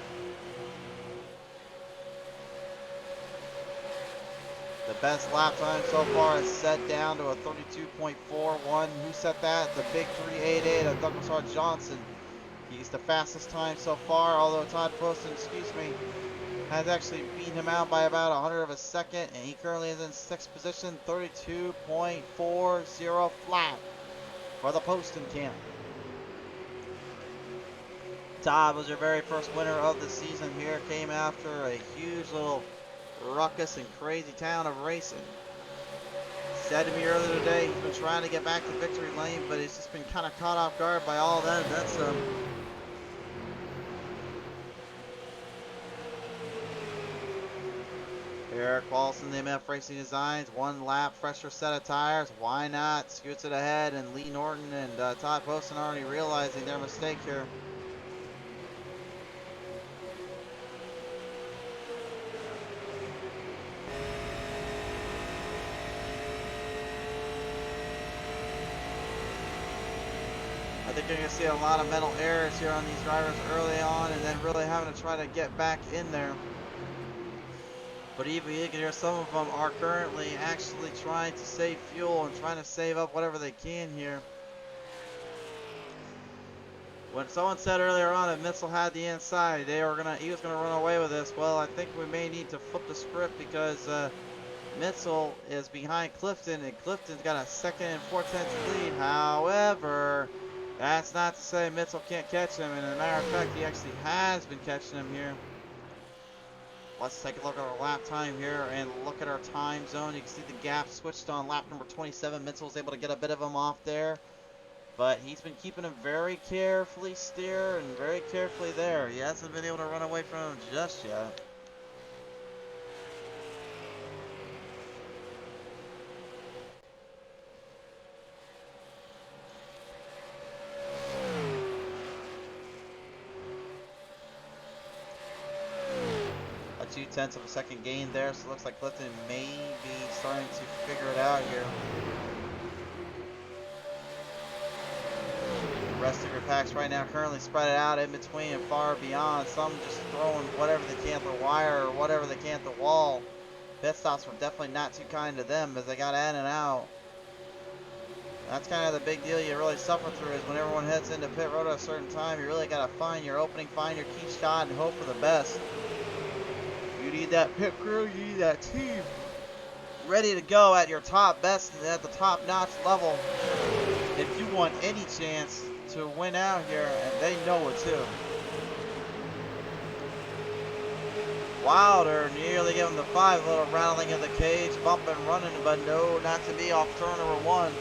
The best lap time so far is set down to a 32.41. Who set that? The big 388 of Douglas R. Johnson. He's the fastest time so far, although Todd Poston, has actually beaten him out by about 100 of a second, and he currently is in 6th position, 32.40 flat for the Poston camp. Todd was your very first winner of the season here. Came after a huge little ruckus and crazy town of racing. Said to me earlier today, he's been trying to get back to victory lane, but he's just been kind of caught off guard by all that. That's Eric Paulson, the MF Racing Designs, 1 lap, fresher set of tires. Why not? Scoots it ahead, and Lee Norton and Todd Poston already realizing their mistake here. I think you're going to see a lot of mental errors here on these drivers early on, and then really having to try to get back in there. But even you can hear some of them are currently actually trying to save fuel and trying to save up whatever they can here. When someone said earlier on that Mitchell had the inside, he was gonna run away with this. Well, I think we may need to flip the script because Mitchell is behind Clifton, and Clifton's got a 2nd and 4/10 lead. However, that's not to say Mitchell can't catch him, and as a matter of fact, he actually has been catching him here. Let's take a look at our lap time here and look at our time zone. You can see the gap switched on lap number 27. Mitchell was able to get a bit of him off there, but he's been keeping him very carefully steer and very carefully there. He hasn't been able to run away from him just yet. A 0.2 of a second gain there, so it looks like Clifton may be starting to figure it out here. The rest of your packs right now currently spread out in between and far beyond. Some just throwing whatever they can at the wire or whatever they can at the wall. Pit stops were definitely not too kind to them as they got in and out. That's kind of the big deal you really suffer through, is when everyone heads into pit road at a certain time, you really got to find your opening, find your key shot, and hope for the best. You need that pit crew, you need that team ready to go at your top best and at the top notch level if you want any chance to win out here, and they know it too. Wilder nearly giving the 5, a little rattling of the cage, bumping, running, but no, not to be off turn number 1.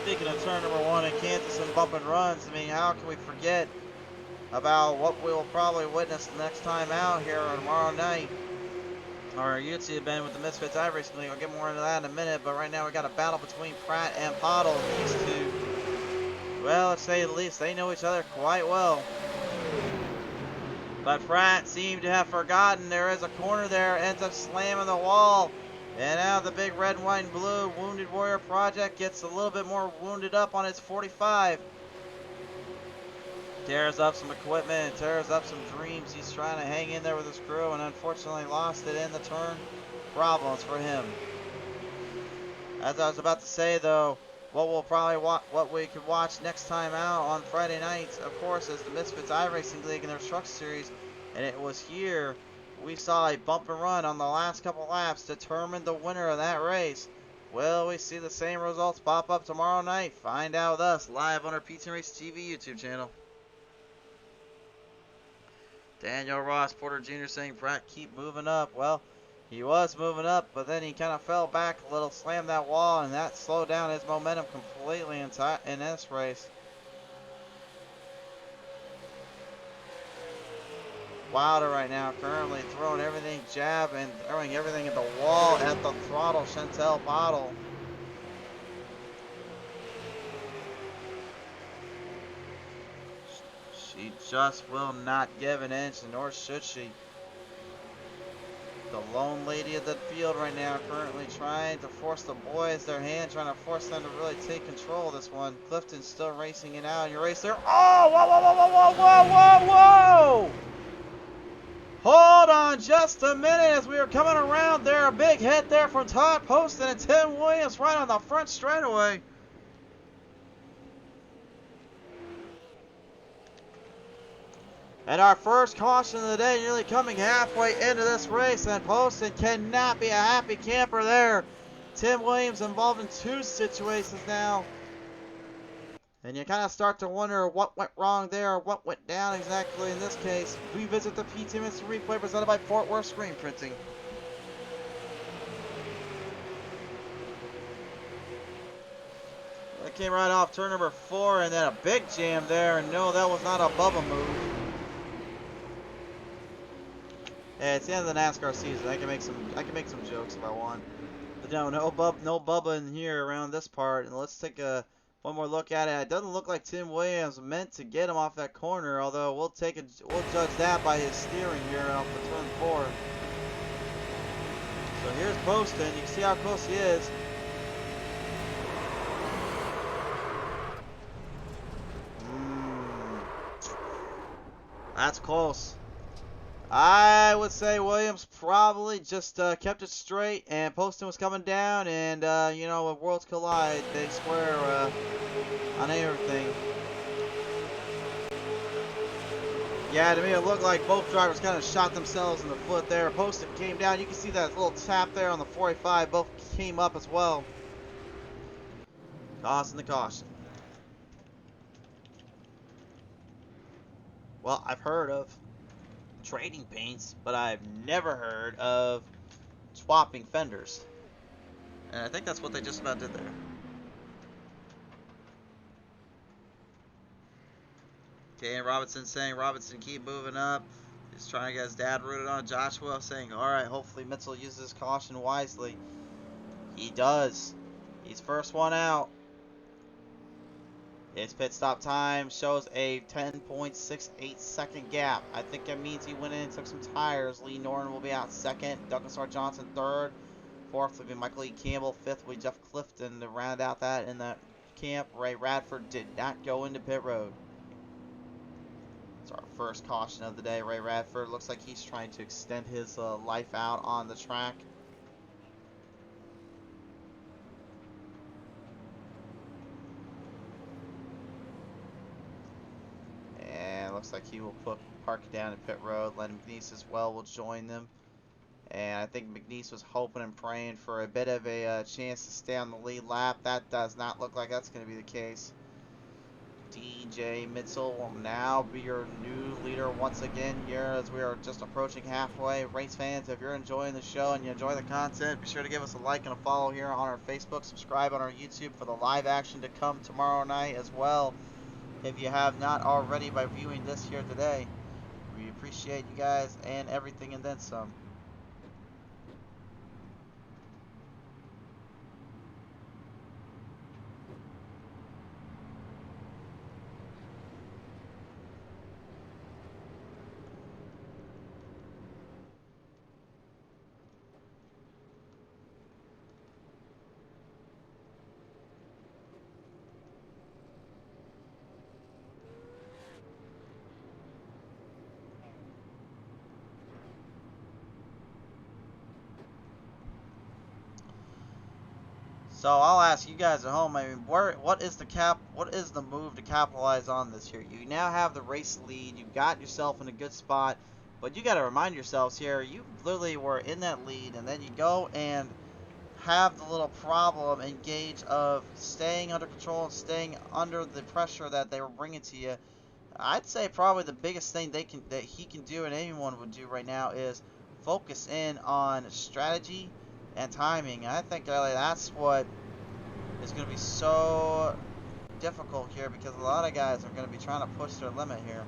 Speaking of turn number 1 in Kansas and bump and runs, I mean, how can we forget about what we'll probably witness the next time out here on tomorrow night? Our YouTube event with the Misfits iRacing League. I'll get more into that in a minute, but right now we got a battle between Pratt and Pottle. These two, well, let's say the least, they know each other quite well. But Pratt seemed to have forgotten there is a corner there, ends up slamming the wall. And now the big red, white, and blue Wounded Warrior Project gets a little bit more wounded up on its 45. Tears up some equipment, tears up some dreams. He's trying to hang in there with his crew and unfortunately lost it in the turn. Problems for him. As I was about to say though, what we could watch next time out on Friday nights, of course, is the Misfits iRacing League and their Truck Series. And it was here we saw a bump and run on the last couple laps determine the winner of that race. Will we see the same results pop up tomorrow night? Find out with us live on our PTM Racing TV YouTube channel. Daniel Ross Porter Jr. saying, Pratt, keep moving up. Well, he was moving up, but then he kind of fell back a little, slammed that wall, and that slowed down his momentum completely in this race. Wilder right now currently throwing everything, jab, and throwing everything at the wall, at the throttle, Chantel Pottle. She just will not give an inch, nor should she. The lone lady of the field right now currently trying to force the boys their hand, trying to force them to really take control of this one. Clifton's still racing it out. You race there. Oh, whoa, whoa, whoa, whoa, whoa, whoa, whoa, whoa! Hold on just a minute as we are coming around there. A big hit there from Todd Poston and Tim Williams right on the front straightaway. And our first caution of the day nearly coming halfway into this race, and Poston cannot be a happy camper there. Tim Williams involved in 2 situations now. And you kind of start to wonder what went wrong there, or what went down exactly in this case. Revisit the PTM Instant Replay presented by Fort Worth Screen Printing. That came right off turn number 4, and then a big jam there. And no, that was not a Bubba move. Yeah, it's the end of the NASCAR season. I can make some jokes if I want. But no Bubba in here around this part. And let's take one more look at it. It doesn't look like Tim Williams meant to get him off that corner, although we'll judge that by his steering here off the turn 4. So here's Poston. You can see how close he is. That's close. I would say Williams probably just kept it straight, and Poston was coming down, and you know, when worlds collide, they square on everything. Yeah, to me it looked like both drivers kind of shot themselves in the foot there. Poston came down. You can see that little tap there on the 45. Both came up as well, causing the caution. Well, I've heard of trading paints, but I've never heard of swapping fenders. And I think that's what they just about did there. Okay, and Robinson saying, Robinson, keep moving up. He's trying to get his dad rooted on. Joshua saying, alright, hopefully Mitchell uses his caution wisely. He does. He's first one out. His pit stop time shows a 10.68 second gap. I think that means he went in and took some tires. Lee Norton will be out second. Duncan Star Johnson third. Fourth will be Michael E. Campbell. Fifth will be Jeff Clifton to round out that in the camp. Ray Radford did not go into pit road. It's our first caution of the day. Ray Radford looks like he's trying to extend his life out on the track. And looks like he will park it down in pit road. Lennon McNeese as well will join them. And I think McNeese was hoping and praying for a bit of a chance to stay on the lead lap. That does not look like that's going to be the case. DJ Mitchell will now be your new leader once again here as we are just approaching halfway. Race fans, if you're enjoying the show and you enjoy the content, be sure to give us a like and a follow here on our Facebook. Subscribe on our YouTube for the live action to come tomorrow night as well, if you have not already by viewing this here today. We appreciate you guys and everything and then some. So I'll ask you guys at home. I mean, what is the move to capitalize on this here? You now have the race lead. You got yourself in a good spot, but you got to remind yourselves here. You literally were in that lead, and then you go and have the little problem engage of staying under control and staying under the pressure that they were bringing to you. I'd say probably the biggest thing that he can do and anyone would do right now is focus in on strategy and timing. I think that's what is going to be so difficult here, because a lot of guys are going to be trying to push their limit here.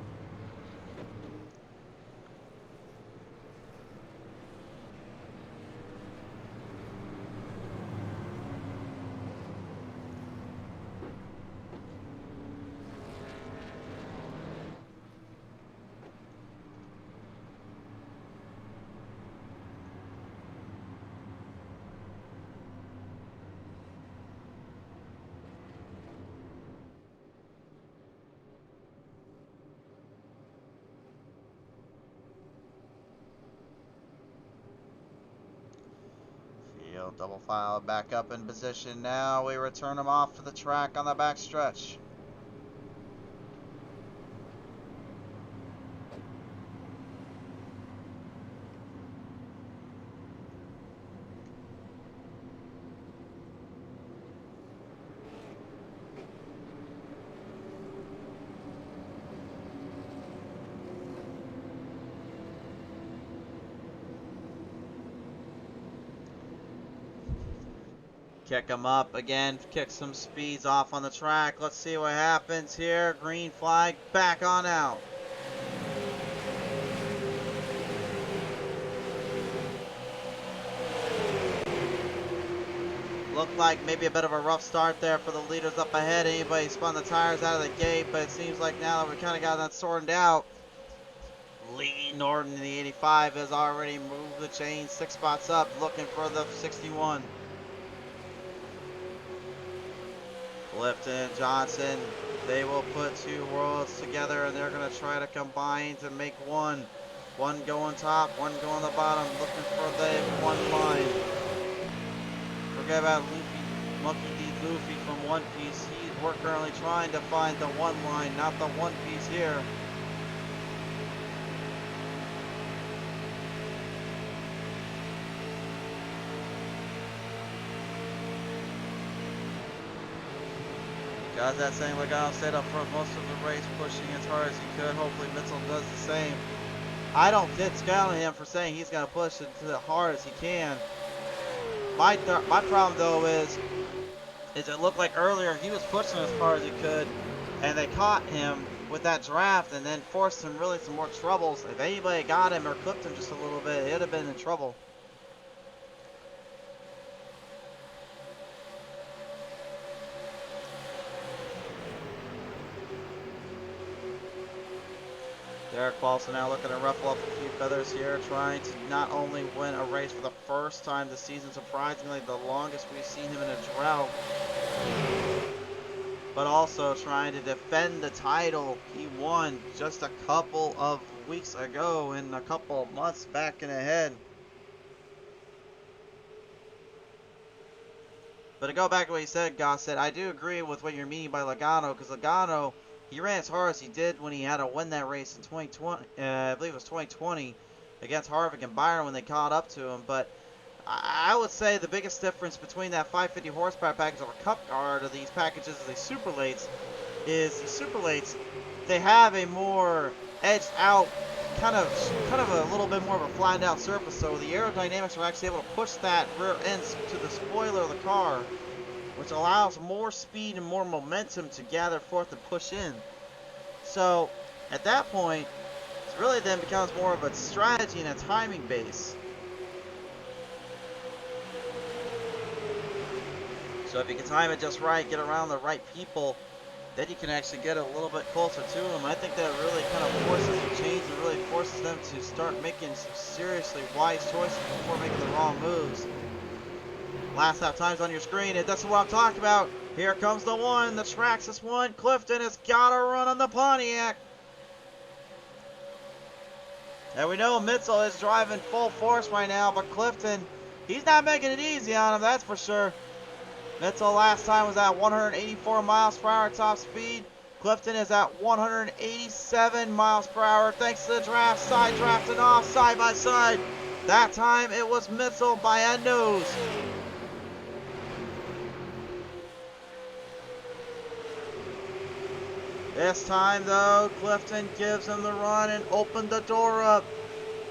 Double file back up in position now. We return them off to the track on the back stretch. Kick them up again, kick some speeds off on the track. Let's see what happens here. Green flag, back on out. Looked like maybe a bit of a rough start there for the leaders up ahead. Anybody spun the tires out of the gate, but it seems like now that we kind of got that sorted out, Lee Norton in the 85 has already moved the chain 6 spots up, looking for the 61. Clifton, Johnson, They will put two worlds together, and they're going to try to combine to make one. One going top, one going the bottom, looking for the one line. Forget about Luffy, Monkey D. Luffy from One Piece. We're currently trying to find the one line, not the One Piece here. Guys, that saying Logano stayed up front most of the race, pushing as hard as he could. Hopefully Mitchell does the same. I don't discount him for saying he's going to push it as hard as he can. My problem though is it looked like earlier he was pushing as hard as he could, and they caught him with that draft and then forced him really some more troubles. If anybody got him or clipped him just a little bit, he'd have been in trouble. Derek Paulson now looking to ruffle up a few feathers here, trying to not only win a race for the first time this season, surprisingly the longest we've seen him in a drought, but also trying to defend the title he won just a couple of weeks ago and a couple of months back and ahead. But to go back to what you said, Gossett, I do agree with what you're meaning by Logano, because Logano, he ran as hard as he did when he had to win that race in 2020. I believe it was 2020 against Harvick and Byron when they caught up to him. But I would say the biggest difference between that 550 horsepower package or Cup Guard or these packages of these super lates is the super lates, they have a more edged out, kind of a little bit more of a flattened out surface. So the aerodynamics are actually able to push that rear end to the spoiler of the car, which allows more speed and more momentum to gather forth and push in. So at that point, it really then becomes more of a strategy and a timing base. So if you can time it just right, get around the right people, then you can actually get a little bit closer to them. I think that really kind of forces a change and really forces them to start making some seriously wise choices before making the wrong moves. Last lap times on your screen, and that's what I'm talking about. Here comes the one, the Traxxas one. Clifton has got to run on the Pontiac. And we know Mitchell is driving full force right now, but Clifton, he's not making it easy on him, that's for sure. Mitchell last time was at 184 miles per hour top speed. Clifton is at 187 miles per hour thanks to the draft, side drafting off, side by side. That time it was Mitchell by a nose. This time though, Clifton gives him the run and opened the door up.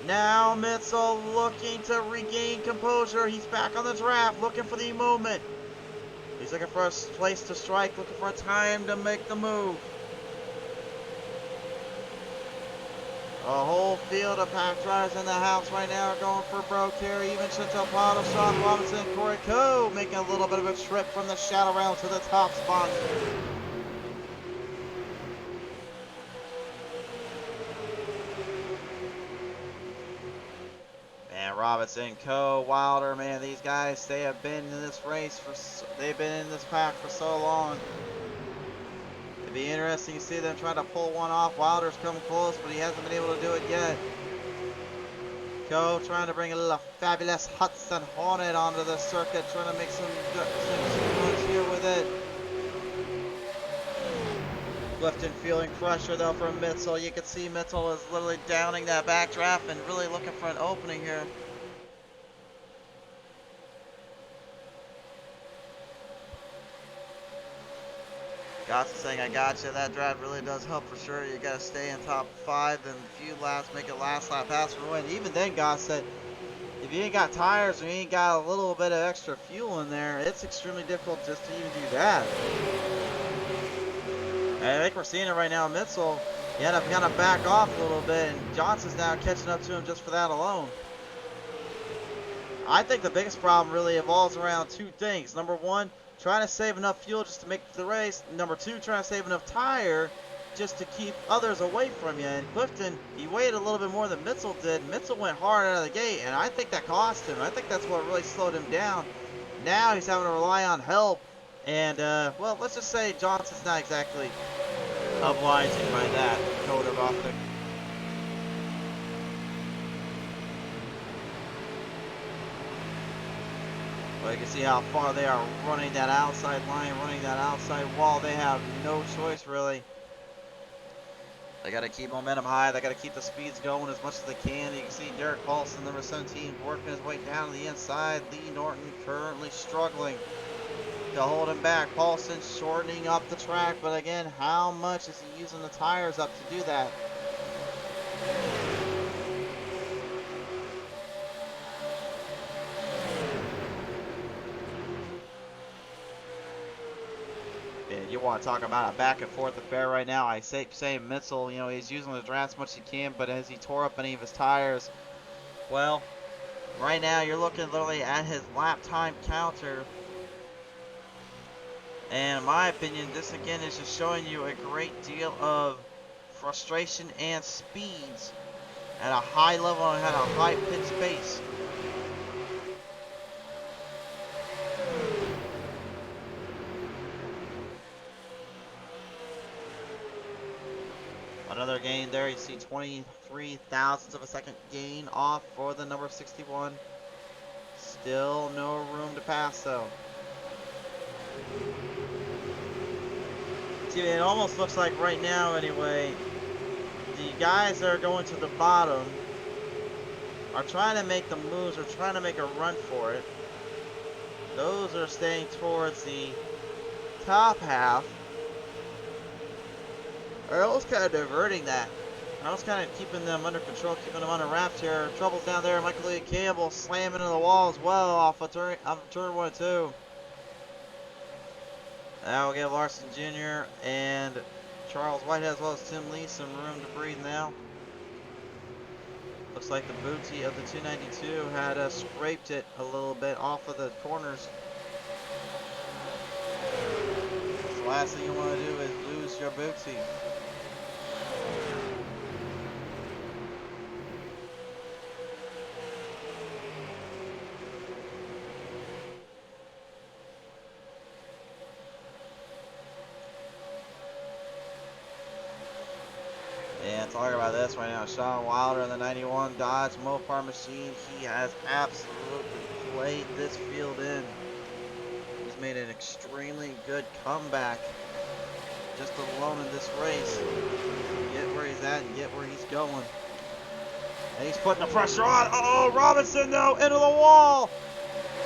Now Mitchell looking to regain composure. He's back on the draft, looking for the movement. He's looking for a place to strike, looking for a time to make the move. A whole field of pack drivers in the house right now are going for broke here. Even Chantel Pato, Sean Robinson, Corey Coe making a little bit of a trip from the shadow round to the top spot. Robinson, Coe, Wilder, man, these guys, they have been in this race they've been in this pack for so long. It'd be interesting to see them try to pull one off. Wilder's come close, but he hasn't been able to do it yet. Coe trying to bring a little fabulous Hudson Hornet onto the circuit, trying to make some runs here with it. Clifton feeling pressure though from Mitchell. You can see Mitchell is literally downing that backdraft and really looking for an opening here. Goss is saying, I got you. That drive really does help for sure. You got to stay in top 5, then a few laps, make it last lap pass for the win. Even then, Goss said, if you ain't got tires or you ain't got a little bit of extra fuel in there, it's extremely difficult just to even do that. And I think we're seeing it right now. Mitchell, he had to kind of back off a little bit, and Johnson's now catching up to him just for that alone. I think the biggest problem really evolves around two things. Number one, trying to save enough fuel just to make the race. Number two, trying to save enough tire just to keep others away from you. And Clifton, he waited a little bit more than Mitchell did. Mitchell went hard out of the gate, and I think that cost him. I think that's what really slowed him down. Now he's having to rely on help. And, well, let's just say Johnson's not exactly obliging by that code of optic. Well, you can see how far they are running that outside line, running that outside wall. They have no choice, really. They got to keep momentum high. They got to keep the speeds going as much as they can. You can see Derek Paulson, number 17, working his way down to the inside. Lee Norton currently struggling to hold him back. Paulson shortening up the track, but again, how much is he using the tires up to do that? You want to talk about a back and forth affair right now. I say Mitchell, you know, he's using the draft as much as he can, but has he tore up any of his tires? Well, right now you're looking literally at his lap time counter. And in my opinion, this again is just showing you a great deal of frustration and speeds at a high level and at a high pitch pace. Another gain there. You see 23 thousandths of a second gain off for the number 61. Still no room to pass though. See, it almost looks like right now anyway, the guys that are going to the bottom are trying to make the moves or trying to make a run for it. Those are staying towards the top half. Or else kind of diverting that. I was kind of keeping them under control, keeping them under wraps here. Trouble down there. Michael Lee Campbell slamming into the wall as well off of turn 1 and 2. Now we'll give Larson Jr. and Charles Whitehead as well as Tim Lee some room to breathe now. Looks like the booty of the 292 had scraped it a little bit off of the corners. The last thing you want to do is lose your booty. And talking about this right now, Sean Wilder in the 91 Dodge Mopar machine. He has absolutely played this field in. He's made an extremely good comeback just alone in this race. Get where he's at and get where he's going. And he's putting the pressure on. Oh, Robinson though, into the wall.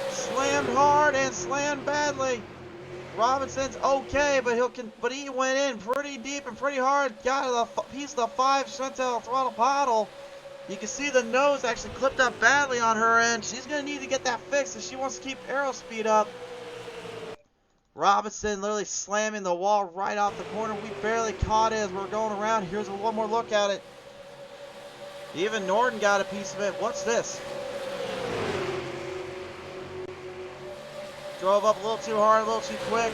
Slammed hard and slammed badly. Robinson's okay, but he went in pretty deep and pretty hard. Got a piece of the 5 Chantel throttle paddle. You can see the nose actually clipped up badly on her end. She's going to need to get that fixed if she wants to keep aero speed up. Robinson literally slamming the wall right off the corner. We barely caught it as we're going around. Here's one more look at it. Even Norton got a piece of it. What's this? Drove up a little too hard, a little too quick.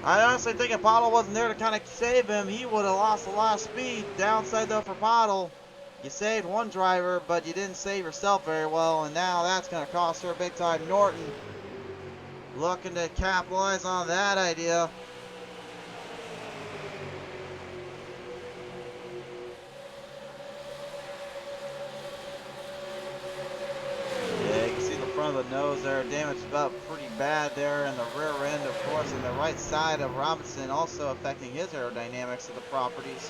I honestly think if Pottle wasn't there to kind of save him, he would have lost a lot of speed. Downside though for Pottle, you saved one driver, but you didn't save yourself very well, and now that's going to cost her big time. Norton looking to capitalize on that idea. Front of the nose there, damaged up pretty bad there, and the rear end, of course, and the right side of Robinson also affecting his aerodynamics of the properties.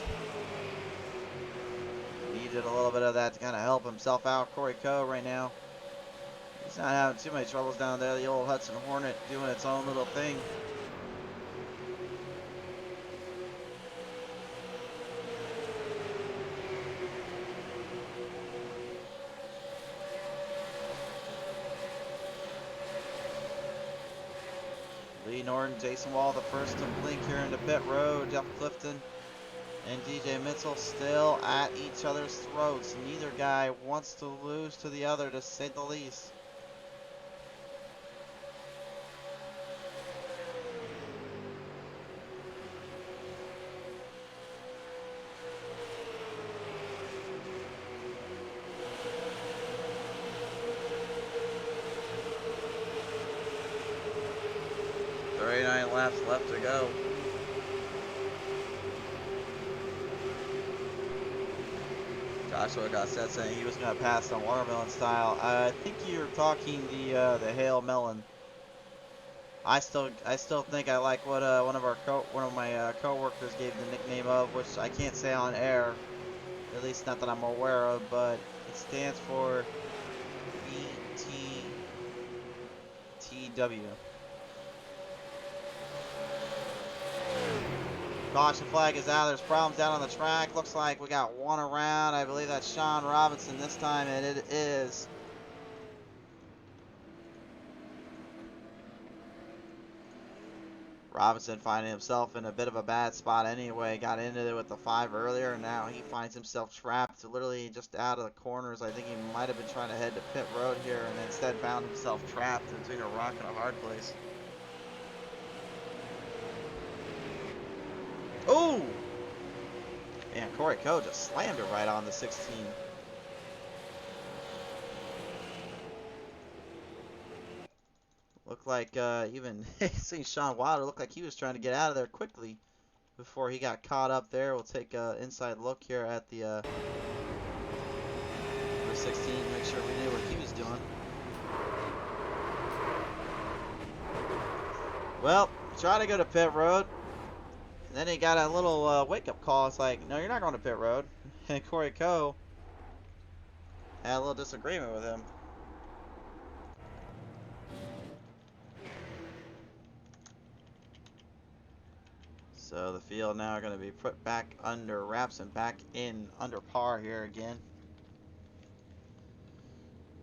Needed a little bit of that to kind of help himself out. Corey Coe right now, he's not having too many troubles down there. The old Hudson Hornet doing its own little thing. Lee Norton, Jason Wall, the first to blink here into pit road. Jeff Clifton and DJ Mitchell still at each other's throats. Neither guy wants to lose to the other, to say the least. Laps left to go. Joshua got set saying he was going to pass on watermelon style. I think you're talking the hail melon. I still think I like what one of my coworkers gave the nickname of, which I can't say on air, at least not that I'm aware of, but it stands for BTTW. Caution flag is out. There's problems down on the track. Looks like we got one around. I believe that's Sean Robinson this time, and it is. Robinson finding himself in a bit of a bad spot anyway. Got into it with the 5 earlier, and now he finds himself trapped literally just out of the corners. I think he might have been trying to head to pit road here, and instead found himself trapped between a rock and a hard place. Ooh! Man, Corey Coe just slammed it right on the 16. Looked like even seeing Sean Wilder looked like he was trying to get out of there quickly before he got caught up there. We'll take an inside look here at the number 16, make sure we knew what he was doing. Well, try to go to pit road. And then he got a little wake-up call. It's like, no, you're not going to pit road. And Corey Coe had a little disagreement with him. So the field now going to be put back under Wrapz and back in under par here again.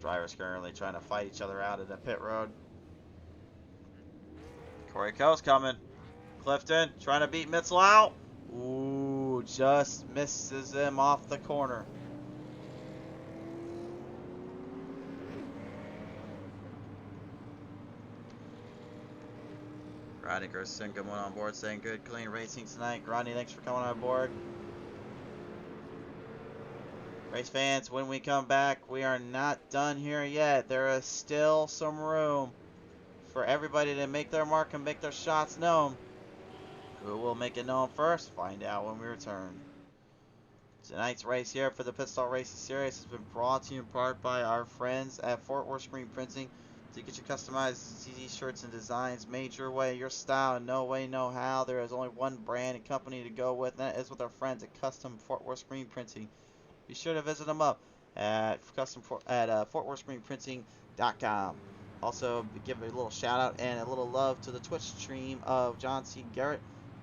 Drivers currently trying to fight each other out at the pit road. Corey Coe's coming. Clifton trying to beat Mitchell out. Ooh, just misses him off the corner. Rodney Gerson coming on board saying good, clean racing tonight. Rodney, thanks for coming on board. Race fans, when we come back, we are not done here yet. There is still some room for everybody to make their mark and make their shots known. Who will make it known first? Find out when we return. Tonight's race here for the Pit Stop Racing Series has been brought to you in part by our friends at Fort Worth Screen Printing. To get your customized ZZ shirts and designs made your way, your style, no way, no how. There is only one brand and company to go with, and that is with our friends at Custom Fort Worth Screen Printing. Be sure to visit them up at FortWorthScreenPrinting.com. Also, give a little shout out and a little love to the Twitch stream of John C. Garrett.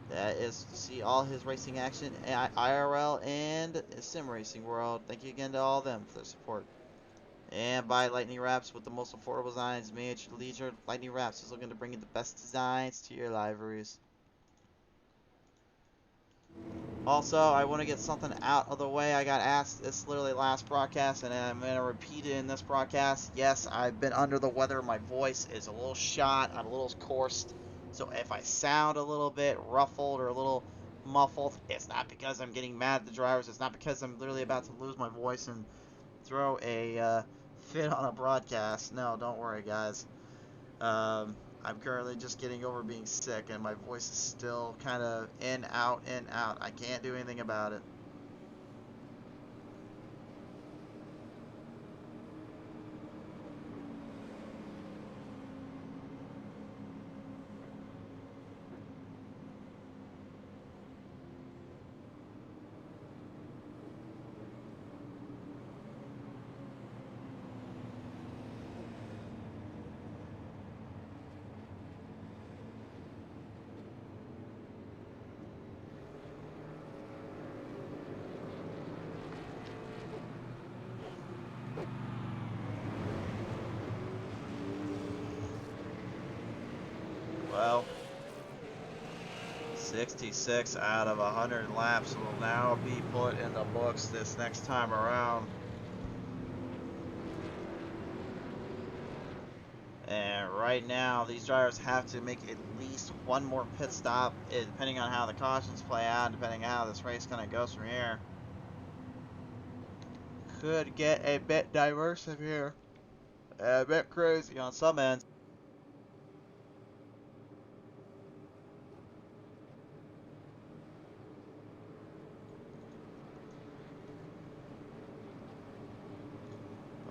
That is to see all his racing action at IRL and Sim Racing World. Thank you again to all of them for their support. And by Lightning Wrapz with the most affordable designs, miniature leisure. Lightning Wrapz is looking to bring you the best designs to your liveries. Also, I want to get something out of the way. I got asked this literally last broadcast, and I'm going to repeat it in this broadcast. Yes, I've been under the weather. My voice is a little shot. I'm a little coarse. So if I sound a little bit ruffled or a little muffled, it's not because I'm getting mad at the drivers. It's not because I'm literally about to lose my voice and throw a fit on a broadcast. No, don't worry, guys. I'm currently just getting over being sick, and my voice is still kind of in, out, in, out. I can't do anything about it. Well, 66 out of 100 laps will now be put in the books this next time around. And right now, these drivers have to make at least one more pit stop, depending on how the cautions play out, depending on how this race kind of goes from here. Could get a bit diverse of here, a bit crazy on some ends.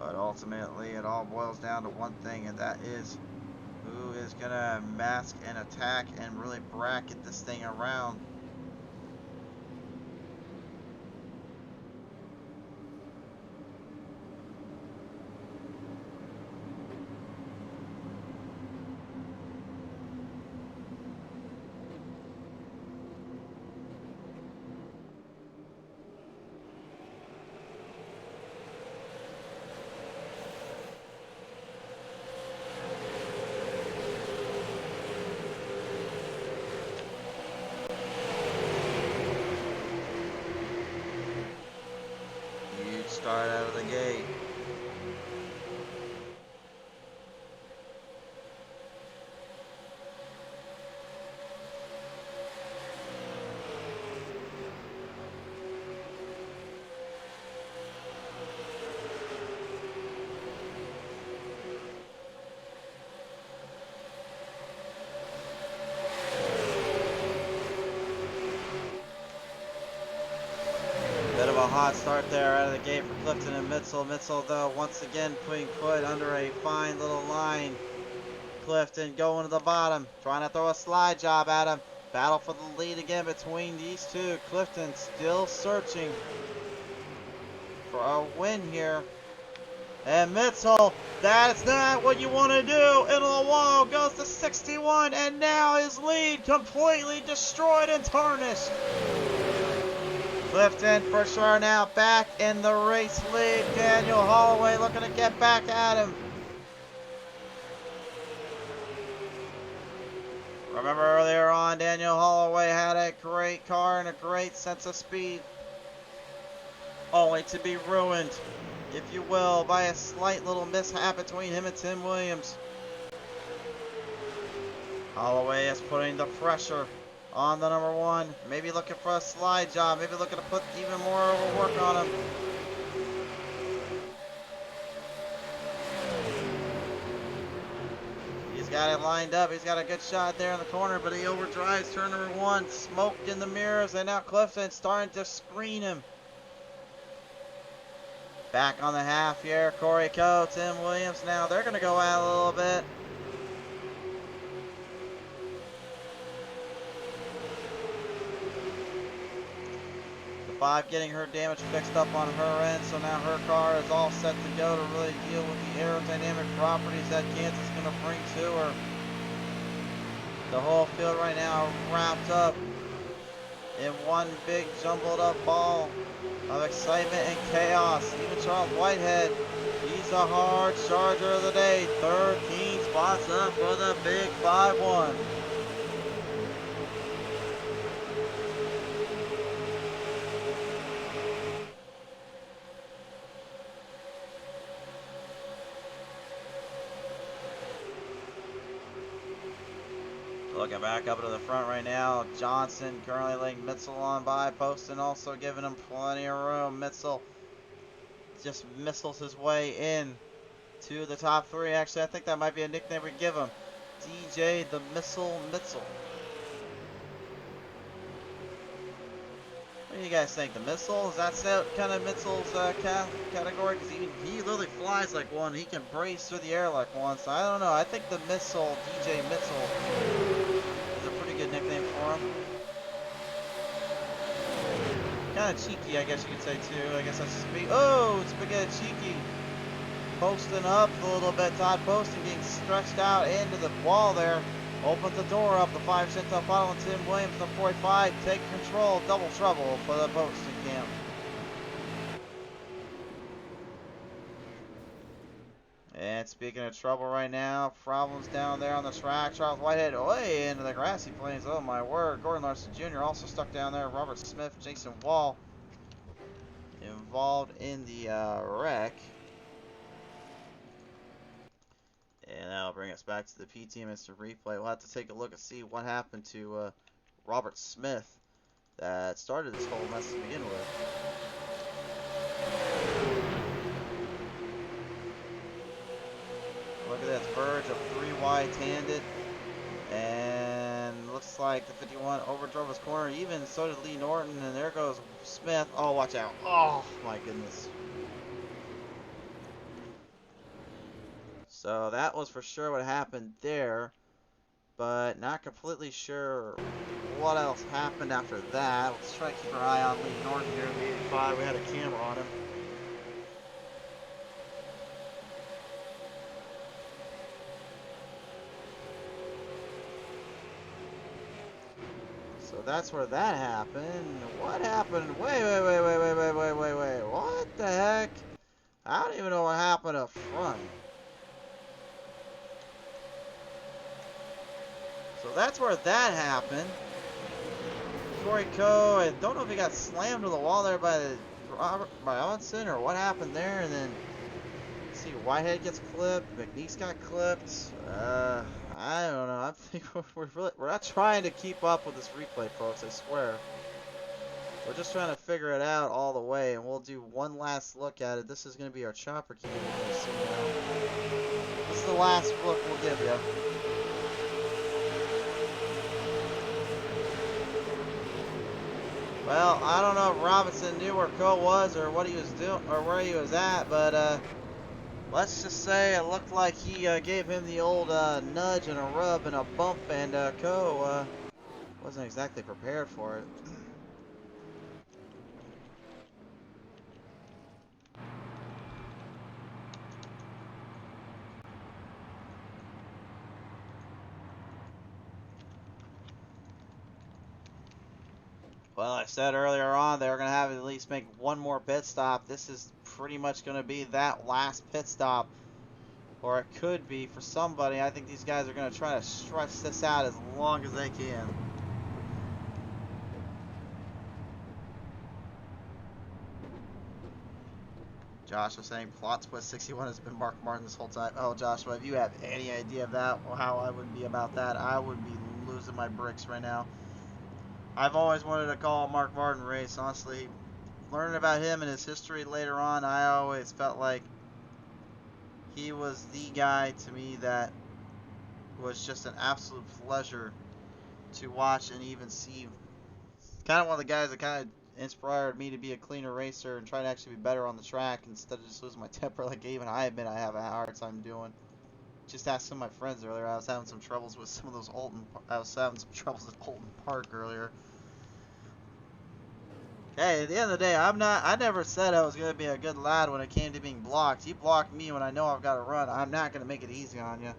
But ultimately, it all boils down to one thing, and that is who is going to mask and attack and really bracket this thing around. Huge start out of the gate. Bit of a hot start there out of the gate for Clifton and Mitchell. Mitchell, though, once again putting foot under a fine little line. Clifton going to the bottom, trying to throw a slide job at him. Battle for the lead again between these two. Clifton still searching for a win here. And Mitchell, that's not what you want to do. Into the wall, goes to 61, and now his lead completely destroyed and tarnished. Clifton for sure now back in the race lead. Daniel Holloway looking to get back at him. Remember earlier on, Daniel Holloway had a great car and a great sense of speed, only to be ruined, if you will, by a slight little mishap between him and Tim Williams. Holloway is putting the pressure on the number one, maybe looking for a slide job, maybe looking to put even more work on him. He's got it lined up, he's got a good shot there in the corner, but he overdrives turn number one, smoked in the mirrors, and now Clifton's starting to screen him. Back on the half here, Corey Coe, Tim Williams, now they're going to go out a little bit. Five getting her damage fixed up on her end, so now her car is all set to go to really deal with the aerodynamic properties that Kansas is going to bring to her. The whole field right now wrapped up in one big jumbled up ball of excitement and chaos. Even Charles Whitehead, he's the hard charger of the day. 13 spots up for the big 5-1. Looking back up to the front right now, Johnson currently letting Mitchell on by. Poston also giving him plenty of room. Mitchell just missiles his way in to the top three. Actually, I think that might be a nickname we give him. DJ the Missile Mitchell. What do you guys think? The Missile? Is that kind of Mitchell's category? Because he literally flies like one. He can brace through the air like one. So I don't know. I think the Missile, DJ Mitchell, is a pretty good nickname for him. Kind of cheeky, I guess you could say too. I guess that's speed. Oh, Spaghetti Cheeky. Posting up a little bit. Todd Poston getting stretched out into the wall there. Opens the door up. The 5 cent up bottle and Tim Williams, the 45. Take control. Double trouble for the Poston camp. And speaking of trouble right now, problems down there on the track. Charles Whitehead way into the grassy plains. Oh my word. Gordon Larson Jr. also stuck down there. Robert Smith, Jason Wall involved in the wreck. And that'll bring us back to the PTM Instant Replay. We'll have to take a look and see what happened to Robert Smith that started this whole mess to begin with. Look at this, verge of 3 wide-handed. And looks like the 51 overdrove his corner. Even so did Lee Norton. And there goes Smith. Oh, watch out. Oh, my goodness. So that was for sure what happened there, but not completely sure what else happened after that. Let's try to keep our eye on Lee Norton here in the 85. We had a camera on him. So that's where that happened. What happened? Wait. What the heck? I don't even know what happened up front. So that's where that happened. Corey Coe, I don't know if he got slammed to the wall there by Robinson or what happened there, and then let's see, Whitehead gets clipped, McNeese got clipped. I don't know. I think we're not trying to keep up with this replay, folks. I swear. We're just trying to figure it out all the way, and we'll do one last look at it. This is going to be our chopper cam. This is the last look we'll give you. Well, I don't know if Robinson knew where Coe was or what he was doing or where he was at, but let's just say it looked like he gave him the old nudge and a rub and a bump, and Coe wasn't exactly prepared for it. Well, I said earlier on they were going to have at least make one more pit stop. This is pretty much going to be that last pit stop. Or it could be for somebody. I think these guys are going to try to stretch this out as long as they can. Josh was saying plot twist 61 has been Mark Martin this whole time. Oh, Joshua, if you have any idea of that or how I would be about that, I would be losing my bricks right now. I've always wanted to call Mark Martin race, honestly. Learning about him and his history later on, I always felt like he was the guy to me that was just an absolute pleasure to watch and even see. Kind of one of the guys that kind of inspired me to be a cleaner racer and try to actually be better on the track instead of just losing my temper like even I admit I have a hard time doing. Just asked some of my friends earlier. I was having some troubles with some of those I was having some troubles at Alton Park earlier. Hey, at the end of the day, I never said I was going to be a good lad when it came to being blocked. You block me when I know I've got to run. I'm not going to make it easy on you.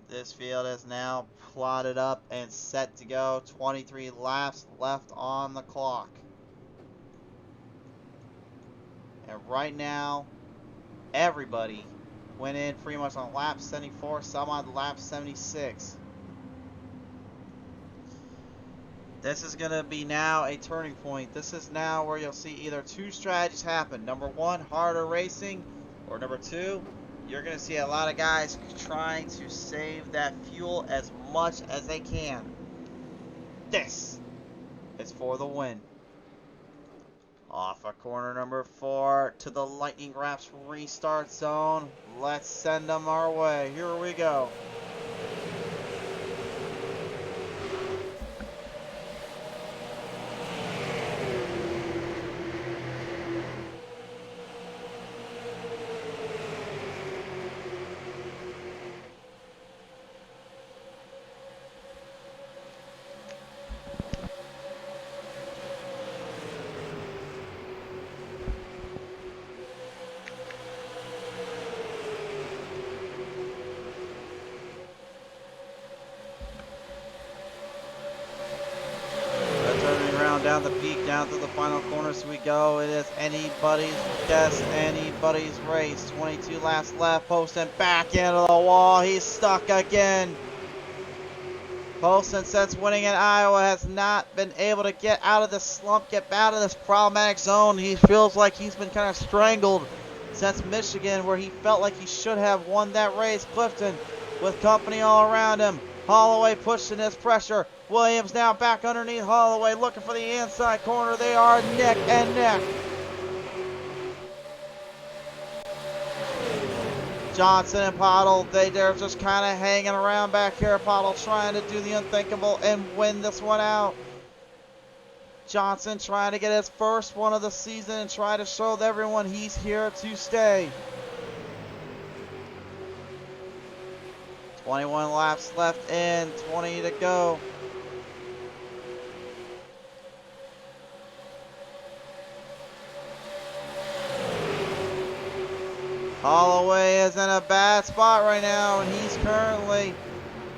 This field is now plotted up and set to go. 23 laps left on the clock. And right now, everybody went in pretty much on lap 74, some on lap 76. This is going to be now a turning point. This is now where you'll see either two strategies happen. Number one, harder racing, or number two, you're going to see a lot of guys trying to save that fuel as much as they can. This is for the win. Off of corner number 4 to the Lightning Wrapz restart zone. Let's send them our way. Here we go. down the peak, down to the final corners we go. It is anybody's guess, anybody's race. 22 laps left. Poston back into the wall. He's stuck again. Poston, since winning in Iowa, has not been able to get out of this slump, get out of this problematic zone. He feels like he's been kind of strangled since Michigan, where he felt like he should have won that race. Clifton with company all around him. Holloway pushing his pressure. Williams now back underneath Holloway, looking for the inside corner. They are neck and neck. Johnson and Pottle, they're just kind of hanging around back here. Pottle trying to do the unthinkable and win this one out. Johnson trying to get his first one of the season and try to show everyone he's here to stay. 21 laps left in, 20 to go. Holloway is in a bad spot right now, and he's currently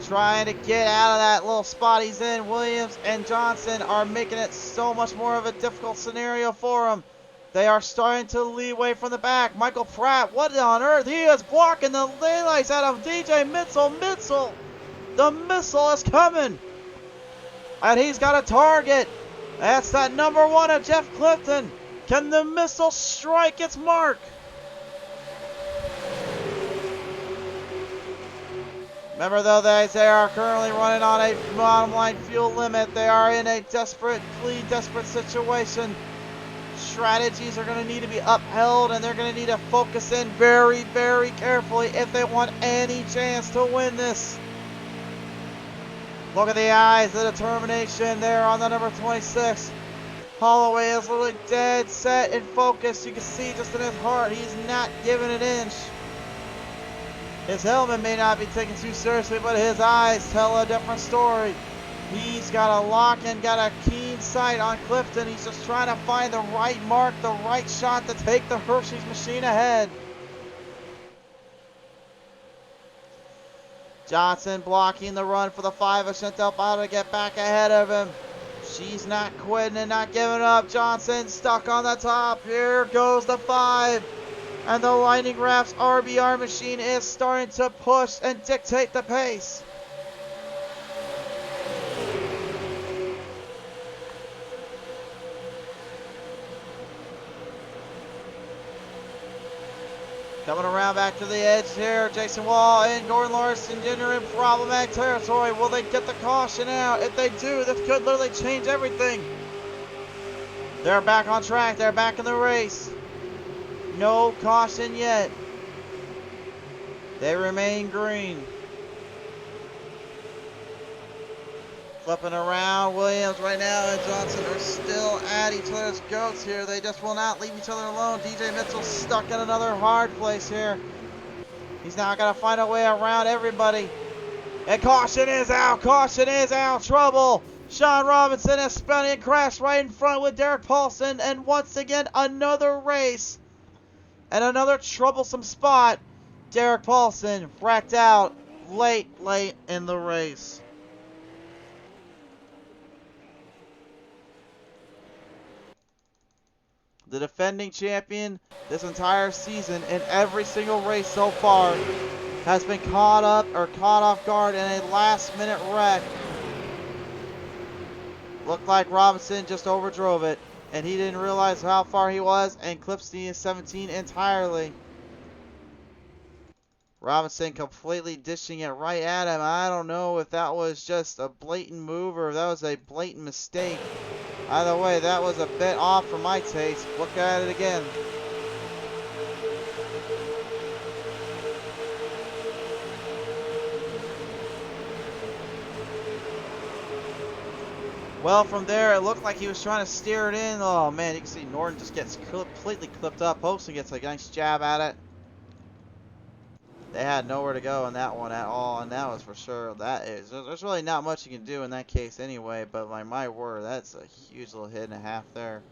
trying to get out of that little spot he's in. Williams and Johnson are making it so much more of a difficult scenario for him. They are starting to leeway from the back. Michael Pratt, what on earth? He is blocking the daylights out of DJ Mitchell. Mitchell, the missile is coming. And he's got a target. That's that number 1 of Jeff Clifton. Can the missile strike its mark? Remember though, they are currently running on a bottom line fuel limit. They are in a desperate situation. Strategies are going to need to be upheld, and they're going to need to focus in very, very carefully if they want any chance to win this. Look at the eyes, the determination there on the number 26. Holloway is literally dead set and focused. You can see just in his heart, he's not giving an inch. His helmet may not be taken too seriously, but his eyes tell a different story. He's got a lock and got a keen sight on Clifton. He's just trying to find the right mark, the right shot to take the Hershey's machine ahead. Johnson blocking the run for the 5 of Chantel Bottle to get back ahead of him. She's not quitting and not giving up. Johnson stuck on the top. Here goes the 5. And the Lightning Wrapz RBR machine is starting to push and dictate the pace. Coming around back to the edge here, Jason Wall and Gordon Larson Jr. in problematic territory. Will they get the caution out? If they do, this could literally change everything. They're back on track. They're back in the race. No caution yet. They remain green. Flipping around, Williams right now and Johnson are still at each other's goats here. They just will not leave each other alone. DJ Mitchell's stuck in another hard place here. He's now got to find a way around everybody. And caution is out. Caution is out. Trouble. Sean Robinson has spun and crashed right in front with Derek Paulson. And once again, another race. And another troublesome spot. Derek Paulson wrecked out late in the race. The defending champion this entire season in every single race so far has been caught off guard in a last-minute wreck. Looked like Robinson just overdrove it, and he didn't realize how far he was and clipped the 17 entirely. Robinson completely dishing it right at him. I don't know if that was just a blatant move or if that was a blatant mistake. Either way, that was a bit off for my taste. Look at it again. Well, from there, it looked like he was trying to steer it in. Oh, man, you can see Norton just gets completely clipped up. Poston gets a nice jab at it. They had nowhere to go in that one at all, and that was for sure. There's really not much you can do in that case anyway, but like, my word, that's a huge little hit and a half there.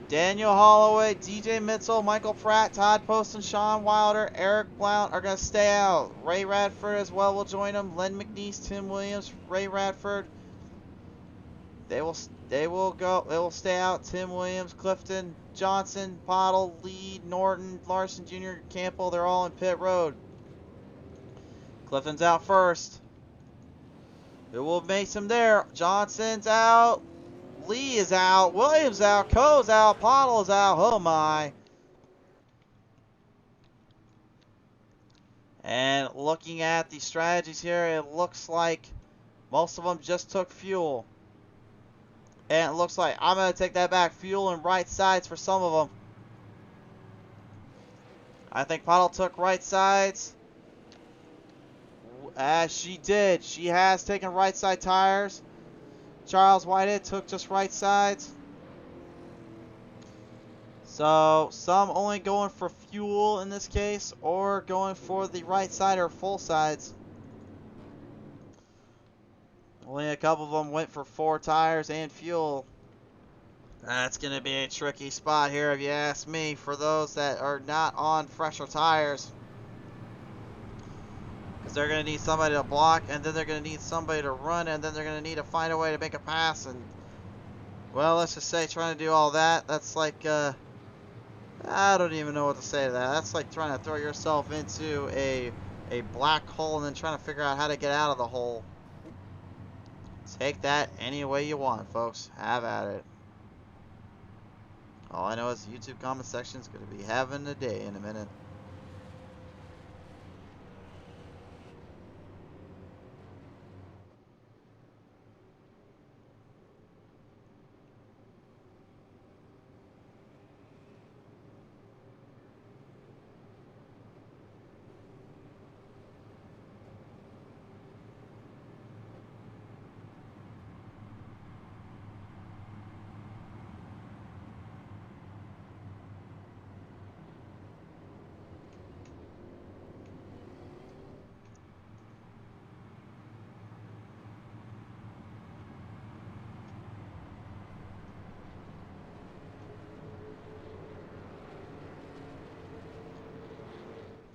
Daniel Holloway, DJ Mitchell, Michael Pratt, Todd Poston, Sean Wilder, Eric Blount are going to stay out. Ray Radford as well will join them. Len McNeese, Tim Williams, Ray Radford. They will stay out. Tim Williams, Clifton, Johnson, Pottle, Lee, Norton, Larson Jr., Campbell, they're all in pit road. Clifton's out first. Who will make him there? Johnson's out. Lee is out. Williams out. Coe's out. Pottle's out. Oh my. And looking at the strategies here, it looks like most of them just took fuel. And it looks like, I'm going to take that back, fuel and right sides for some of them. I think Pottle took right sides. As she did. She has taken right side tires. Charles Whitehead took just right sides. So, some only going for fuel in this case, or going for the right side or full sides. Only a couple of them went for 4 tires and fuel. That's going to be a tricky spot here if you ask me, for those that are not on fresher tires. Because they're going to need somebody to block, and then they're going to need somebody to run, and then they're going to need to find a way to make a pass. And, well, let's just say trying to do all that, that's like, I don't even know what to say to that. That's like trying to throw yourself into a black hole and then trying to figure out how to get out of the hole. Take that any way you want, folks. Have at it. All I know is the YouTube comment section is going to be having a day in a minute.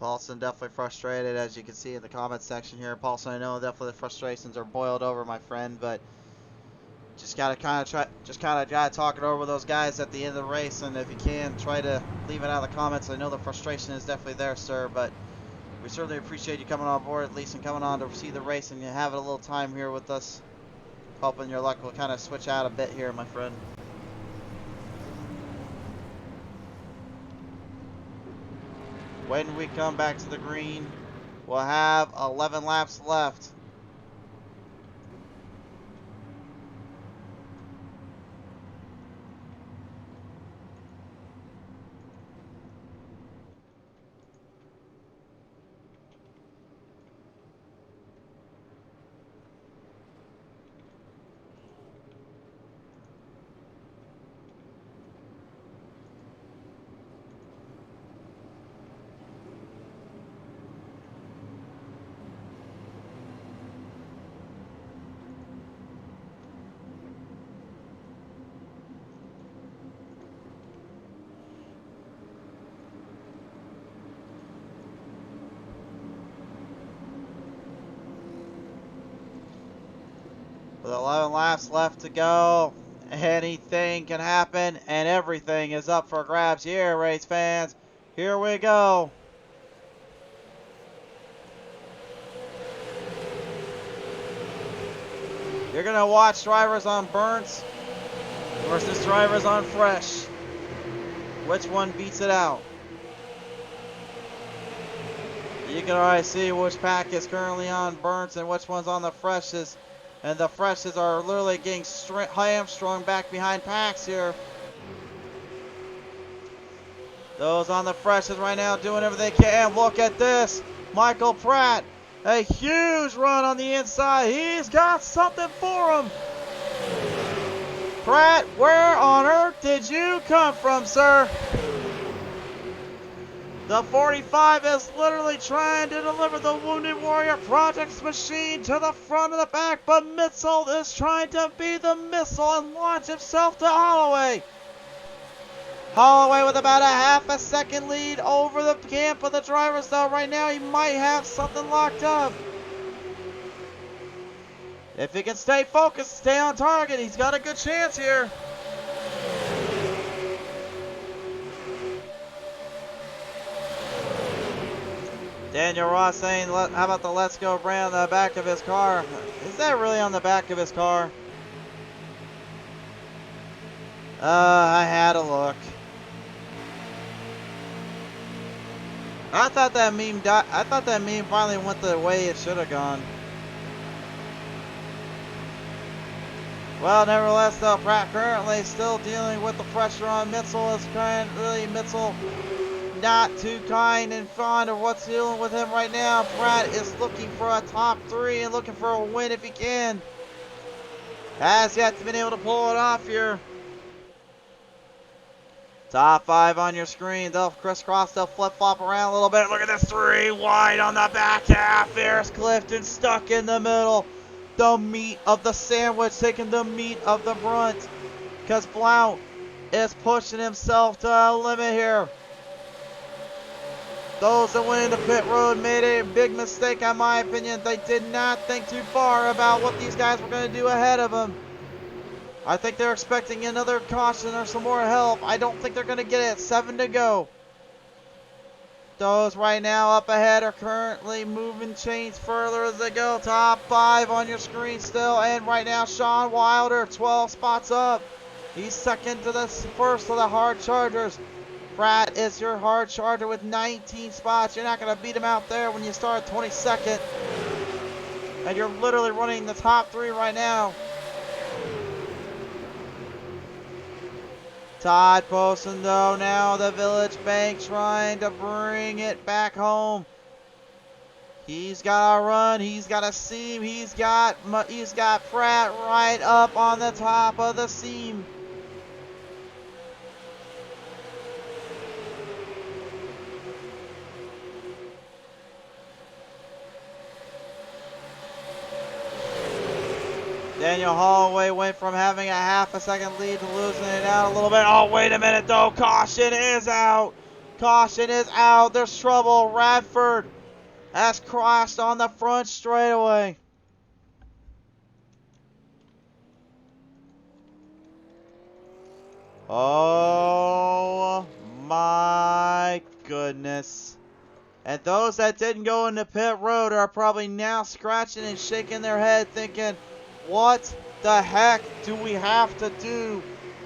Paulson definitely frustrated, as you can see in the comments section here. Paulson, I know definitely the frustrations are boiled over, my friend, but just gotta try to talk it over with those guys at the end of the race, and if you can, try to leave it out of the comments. I know the frustration is definitely there, sir, but we certainly appreciate you coming on board at least and coming on to see the race and you having a little time here with us. Hoping your luck will kind of switch out a bit here, my friend. When we come back to the green, we'll have 11 laps left. With 11 laps left to go, anything can happen, and everything is up for grabs here, race fans. Here we go. You're going to watch drivers on burnt versus drivers on fresh. Which one beats it out? You can already see which pack is currently on burnt and which one's on the freshes. And the freshes are literally getting hamstrung back behind packs here. Those on the freshes right now doing everything they can. Look at this. Michael Pratt, a huge run on the inside. He's got something for him. Pratt, where on earth did you come from, sir? The 45 is literally trying to deliver the Wounded Warrior Projects machine to the front of the back, but Mitchell is trying to be the missile and launch himself to Holloway. Holloway with about a half a second lead over the camp of the drivers, though. Right now, he might have something locked up. If he can stay focused, stay on target, he's got a good chance here. Daniel Ross saying, how about the Let's Go brand on the back of his car? Is that really on the back of his car? I had a look. I thought that meme finally went the way it should have gone. Well, nevertheless, though, Pratt currently still dealing with the pressure on Mitchell. Is really Mitchell not too kind and fond of what's dealing with him right now. Pratt is looking for a top 3 and looking for a win if he can. Has yet to been able to pull it off here. Top 5 on your screen. They'll crisscross, they'll flip-flop around a little bit. Look at this 3 wide on the back half. There's Clifton stuck in the middle. The meat of the sandwich, taking the meat of the brunt. Because Blount is pushing himself to a limit here. Those that went into pit road made a big mistake, in my opinion. They did not think too far about what these guys were going to do ahead of them. I think they're expecting another caution or some more help. I don't think they're going to get it. 7 to go. Those right now up ahead are currently moving chains further as they go. Top 5 on your screen still. And right now, Sean Wilder, 12 spots up. He's second to the first of the hard chargers. Pratt is your hard charger with 19 spots. You're not going to beat him out there when you start 22nd. And you're literally running the top 3 right now. Todd Poston, though, now the Village Bank trying to bring it back home. He's got a run. He's got a seam. He's got Pratt right up on the top of the seam. Daniel Holloway went from having a half a second lead to losing it out a little bit. Oh, wait a minute, though. Caution is out. Caution is out. There's trouble. Radford has crossed on the front straightaway. Oh, my goodness. And those that didn't go into pit road are probably now scratching and shaking their head thinking, what the heck do we have to do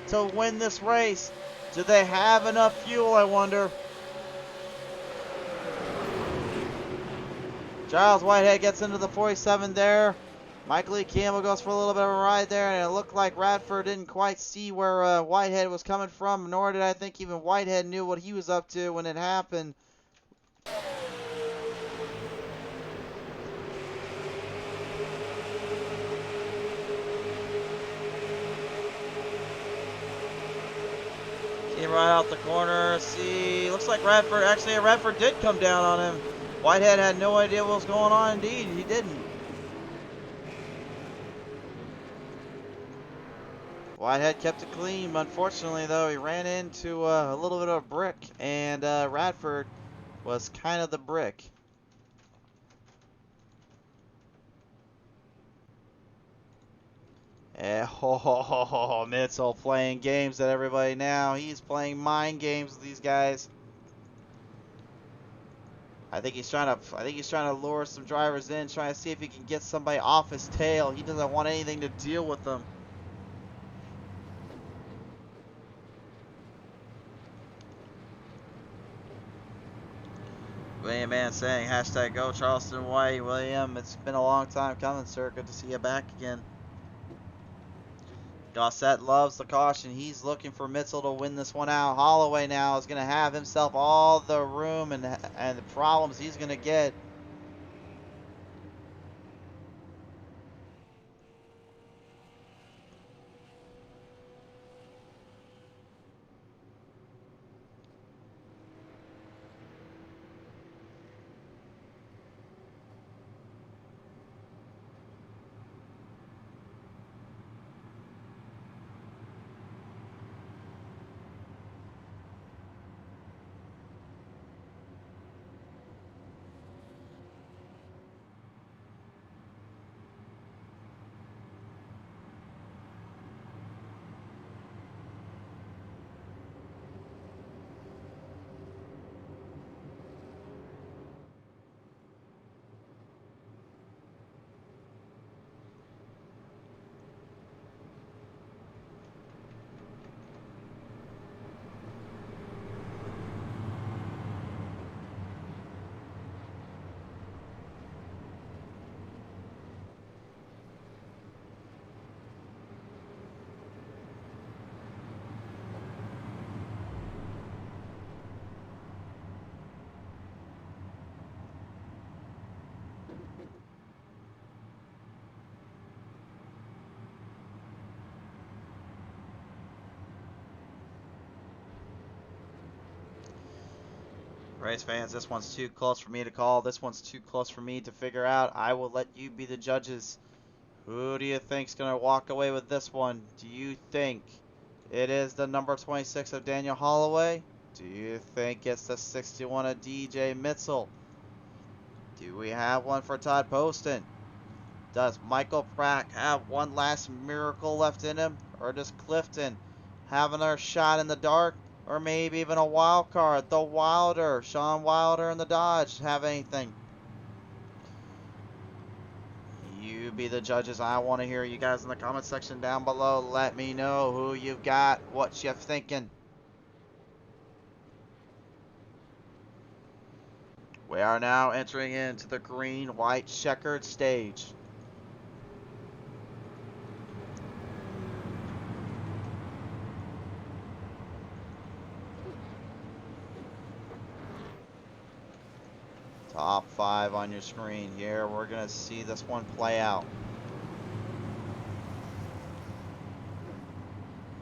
to win this race? Do they have enough fuel, I wonder? Giles Whitehead gets into the 47 there. Mike Lee Campbell goes for a little bit of a ride there, and it looked like Radford didn't quite see where Whitehead was coming from, nor did I think even Whitehead knew what he was up to when it happened. Came right out the corner. See, looks like Radford did come down on him. Whitehead had no idea what was going on. Indeed, he didn't. Whitehead kept it clean. Unfortunately, though, he ran into a little bit of a brick, and Radford was kind of the brick. Mitchell playing games at everybody now. He's playing mind games with these guys. I think he's trying to lure some drivers in, trying to see if he can get somebody off his tail. He doesn't want anything to deal with them. William Man saying hashtag go Charleston White. William, it's been a long time coming, sir. Good to see you back again. Gossett loves the caution. He's looking for Mitchell to win this one out. Holloway now is going to have himself all the room and the problems he's going to get. Race fans, this one's too close for me to call. This one's too close for me to figure out. I will let you be the judges. Who do you think's going to walk away with this one? Do you think it is the number 26 of Daniel Holloway? Do you think it's the 61 of DJ Mitzel? Do we have one for Todd Poston? Does Michael Pratt have one last miracle left in him? Or does Clifton have another shot in the dark? Or maybe even a wild card? The Wilder, Sean Wilder and the Dodge have anything? You be the judges. I want to hear you guys in the comment section down below. Let me know who you've got, what you're thinking. We are now entering into the green, white, checkered stage. Top 5 on your screen here. We're going to see this one play out.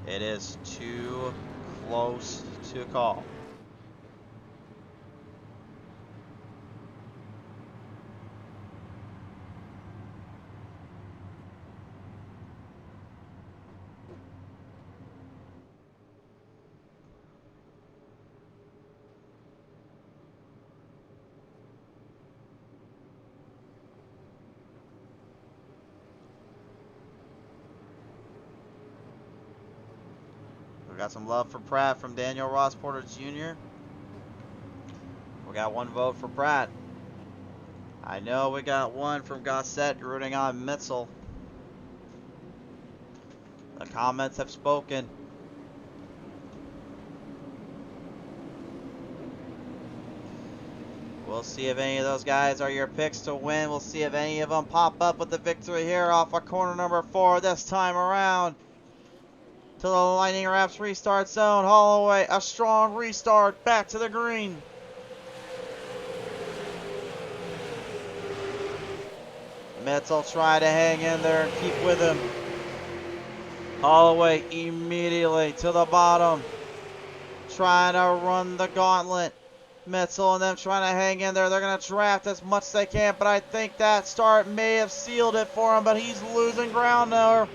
It is too close to call. We got some love for Pratt from Daniel Ross Porter Jr. We got one vote for Pratt. I know we got one from Gossett rooting on Mitzel. The comments have spoken. We'll see if any of those guys are your picks to win. We'll see if any of them pop up with the victory here off of corner number 4 this time around. To the Lightning Wrapz restart zone. Holloway, a strong restart back to the green. Mitzel try to hang in there and keep with him. Holloway immediately to the bottom. Trying to run the gauntlet. Mitzel and them trying to hang in there. They're going to draft as much as they can, but I think that start may have sealed it for him, but he's losing ground now.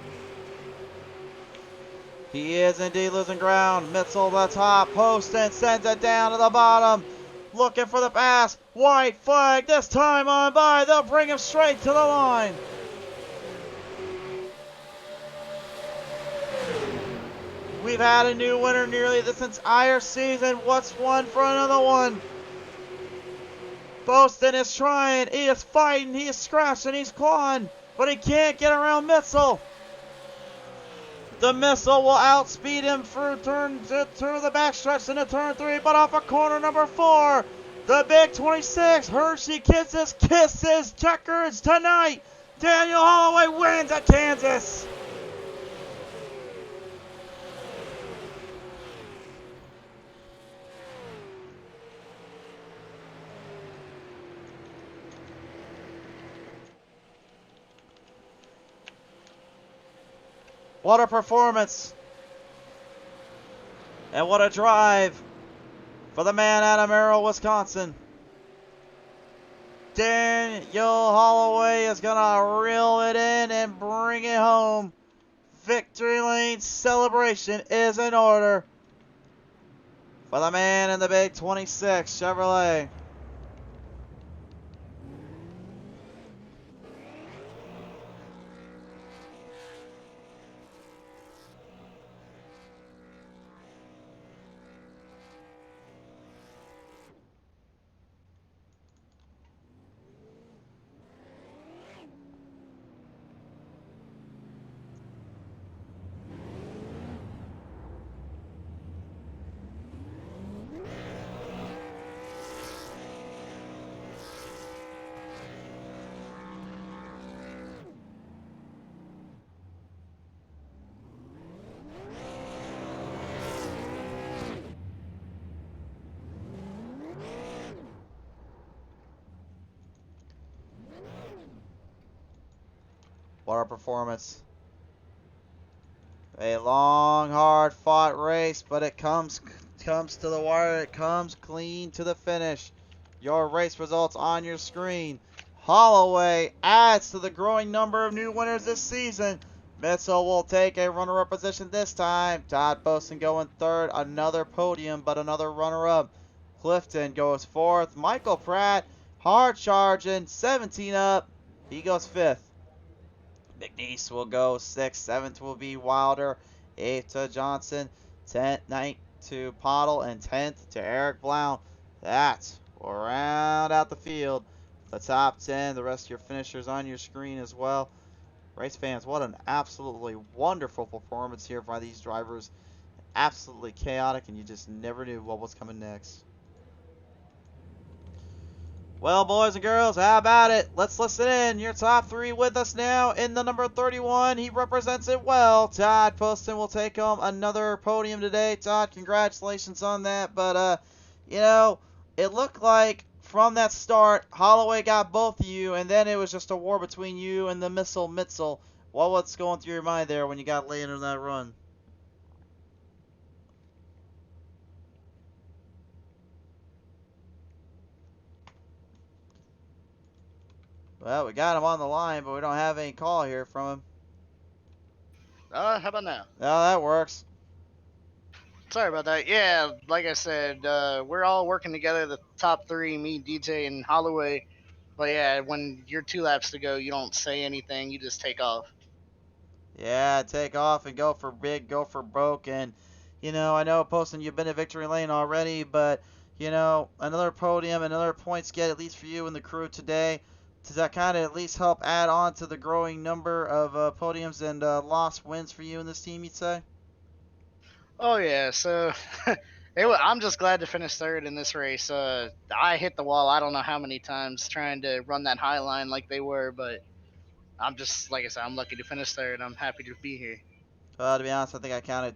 He is indeed losing ground. Mitzel the top post and sends it down to the bottom. Looking for the pass. White flag this time on by. They'll bring him straight to the line. We've had a new winner nearly this entire season. What's one for another one? Poston is trying. He is fighting. He is scratching. He's clawing. But he can't get around Mitzel. The Missile will outspeed him through the backstretch into turn 3, but off of corner number 4. The big 26, Hershey kisses checkers tonight. Daniel Holloway wins at Kansas. What a performance. And what a drive for the man out of Merrill, Wisconsin. Daniel Holloway is going to reel it in and bring it home. Victory lane celebration is in order for the man in the big 26 Chevrolet. What a performance. A long, hard-fought race, but it comes comes to the wire. It comes clean to the finish. Your race results on your screen. Holloway adds to the growing number of new winners this season. Mitchell will take a runner-up position this time. Todd Boson going third. Another podium, but another runner-up. Clifton goes fourth. Michael Pratt, hard charging, 17 up. He goes fifth. McNeese will go sixth. Seventh will be Wilder. Eighth to Johnson. 10th, 9th to Pottle, and 10th to Eric Blount. That will round out the field. The top 10, the rest of your finishers on your screen as well. Race fans, what an absolutely wonderful performance here by these drivers. Absolutely chaotic, and you just never knew what was coming next. Well, boys and girls, how about it? Let's listen in. Your top 3 with us now. In the number 31, he represents it well. Todd Poston will take home another podium today. Todd, congratulations on that. But, you know, it looked like from that start, Holloway got both of you, and then it was just a war between you and the Missile Mitzel. What was going through your mind there when you got late into that run? Well, we got him on the line, but we don't have any call here from him. How about now? Oh, that works. Sorry about that. Yeah, like I said, we're all working together, the top 3, me, DJ, and Holloway. But yeah, when you're 2 laps to go, you don't say anything, you just take off. Yeah, take off and go for big, go for broke. And, you know, I know, Poston, you've been to victory lane already, but, you know, another podium, another points get, at least for you and the crew today. Does that kind of at least help add on to the growing number of podiums and lost wins for you in this team, you'd say? Oh yeah, so I'm just glad to finish third in this race. I hit the wall I don't know how many times trying to run that high line like they were, but I'm just, like I said, I'm lucky to finish third. I'm happy to be here. Well, to be honest, I think I counted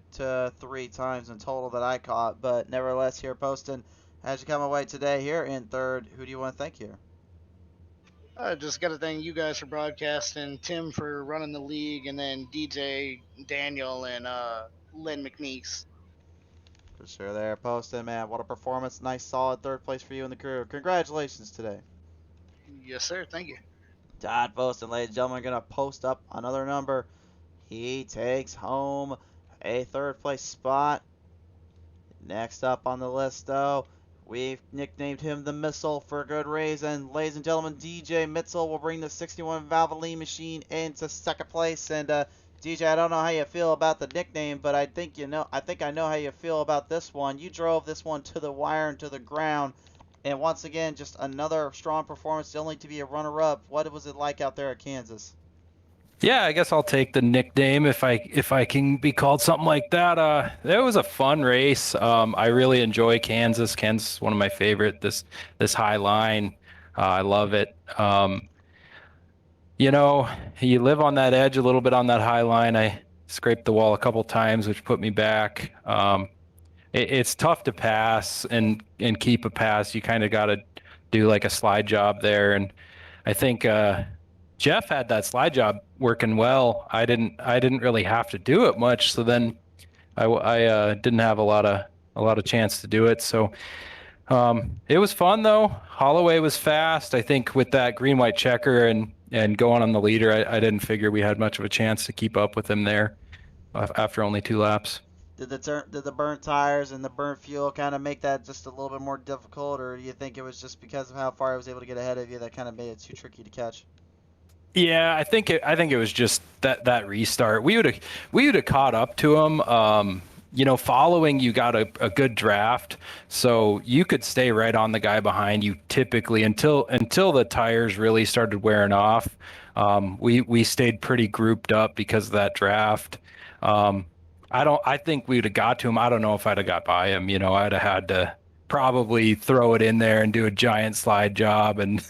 3 times in total that I caught, but nevertheless, here, Poston, as you come away today here in third, who do you want to thank here? Just got to thank you guys for broadcasting, Tim for running the league, and then DJ, Daniel, and Len McNeese. For sure there, Poston, man. What a performance. Nice, solid third place for you and the crew. Congratulations today. Yes, sir. Thank you. Todd Poston, ladies and gentlemen, going to post up another number. He takes home a third place spot. Next up on the list, though, we've nicknamed him the Missile for a good reason. Ladies and gentlemen, DJ Mitzel will bring the 61 Valvoline machine into second place. And DJ, I don't know how you feel about the nickname, but I think I know how you feel about this one. You drove this one to the wire and to the ground. And once again, just another strong performance, only to be a runner-up. What was it like out there at Kansas? Yeah, I guess I'll take the nickname if I can be called something like that. It was a fun race. I really enjoy Kansas. Kansas is one of my favorite. This high line, I love it. You know, you live on that edge a little bit on that high line. I scraped the wall a couple times, which put me back. It's tough to pass and keep a pass. You kind of got to do like a slide job there, and I think Jeff had that slide job working well. I didn't really have to do it much, so then I didn't have a lot of chance to do it. So it was fun though. Holloway was fast. I think with that green white checker and going on the leader, I didn't figure we had much of a chance to keep up with him there after only 2 laps. Did the burnt tires and the burnt fuel kind of make that just a little bit more difficult, or do you think it was just because of how far I was able to get ahead of you that kind of made it too tricky to catch? Yeah, I think it was just that restart. We would have caught up to him. You know, following, you got a good draft, so you could stay right on the guy behind you typically until the tires really started wearing off. We stayed pretty grouped up because of that draft. I think we would have got to him. I don't know if I'd have got by him. You know, I'd have had to probably throw it in there and do a giant slide job, and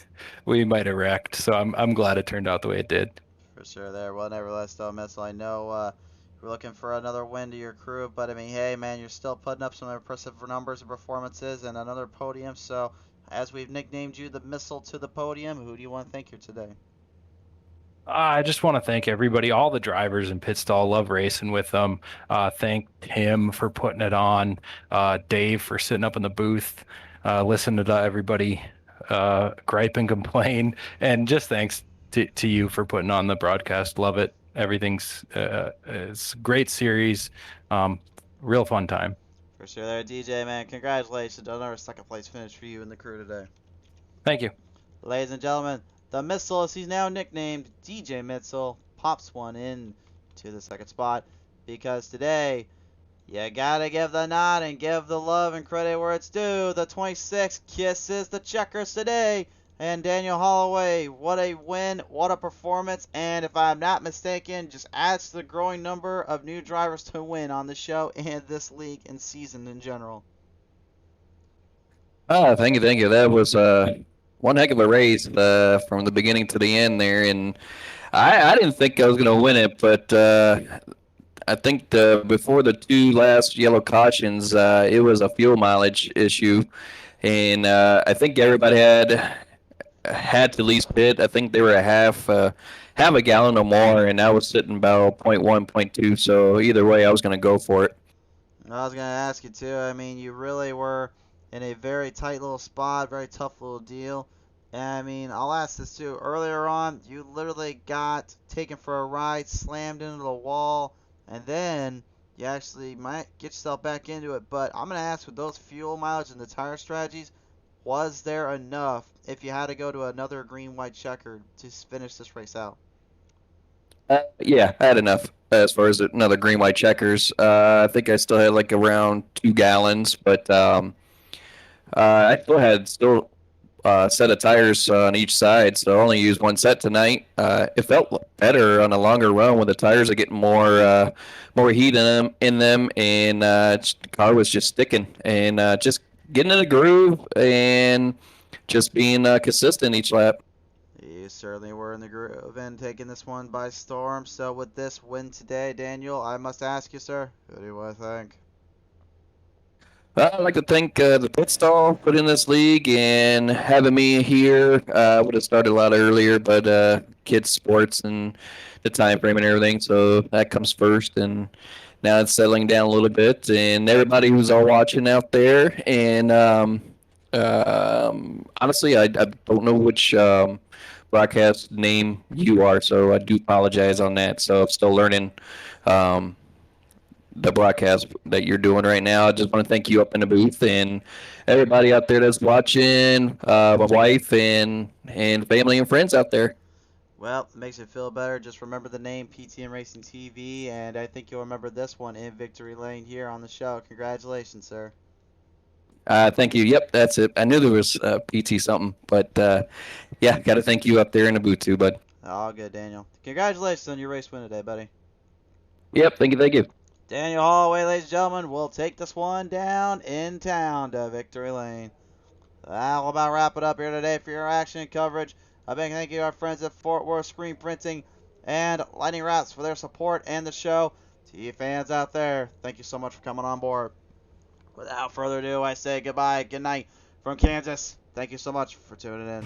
we might have wrecked. So I'm glad it turned out the way it did. For sure there. Well, nevertheless, though, Mitchell, I know we're looking for another win to your crew, but I mean, hey, man, you're still putting up some impressive numbers and performances and another podium. So, as we've nicknamed you the Missile to the podium, who do you want to thank here today? I just want to thank everybody, all the drivers in pit stall. Love racing with them. Thank Tim for putting it on. Dave for sitting up in the booth, listening to everybody gripe and complain. And just thanks to you for putting on the broadcast. Love it. Everything's it's a great series. Real fun time. For sure there, DJ, man. Congratulations on another second place finish for you and the crew today. Thank you. Ladies and gentlemen, the Missile, as he's now nicknamed DJ Missile, pops one in to the second spot because today you gotta give the nod and give the love and credit where it's due. The 26 kisses the checkers today. And Daniel Holloway, what a win, what a performance, and if I'm not mistaken, just adds to the growing number of new drivers to win on the show and this league and season in general. Oh, thank you. That was one heck of a race from the beginning to the end there, and I didn't think I was going to win it, but I think before the two last yellow cautions, it was a fuel mileage issue, and I think everybody had to at least pit. I think they were half a gallon or more, and I was sitting about 0.1, 0.2, so either way, I was going to go for it. I was going to ask you, too. I mean, you really were in a very tight little spot, very tough little deal. And, I mean, I'll ask this, too. Earlier on, you literally got taken for a ride, slammed into the wall, and then you actually might get yourself back into it. But I'm going to ask, with those fuel mileage and the tire strategies, was there enough if you had to go to another green-white checkered to finish this race out? Yeah, I had enough as far as another green-white checkers. I think I still had like around 2 gallons, but I still had set of tires on each side, so I only used one set tonight. It felt better on a longer run when the tires are getting more heat in them, and the car was just sticking and just getting in a groove and just being consistent each lap. You certainly were in the groove and taking this one by storm. So with this win today, Daniel, I must ask you, sir, who do you want to thank? I'd like to thank the pit stall put in this league and having me here. Would have started a lot earlier, but kids sports and the time frame and everything, so that comes first. And now it's settling down a little bit, and everybody who's all watching out there. And honestly, I don't know which broadcast name you are, so I do apologize on that. So I'm still learning the broadcast that you're doing right now. I just want to thank you up in the booth and everybody out there that's watching, my wife and family and friends out there. Well, it makes it feel better. Just remember the name PTM Racing TV, and I think you'll remember this one in Victory Lane here on the show. Congratulations, sir. Thank you. Yep, that's it. I knew there was PT something, but yeah, got to thank you up there in the booth too, bud. All good, Daniel. Congratulations on your race win today, buddy. Yep, thank you. Daniel Holloway, ladies and gentlemen, will take this one down in town to Victory Lane. That'll about wrap it up here today for your action coverage. A big thank you to our friends at Fort Worth Screen Printing and Lightning Wrapz for their support and the show. To you fans out there, thank you so much for coming on board. Without further ado, I say goodbye, good night from Kansas. Thank you so much for tuning in.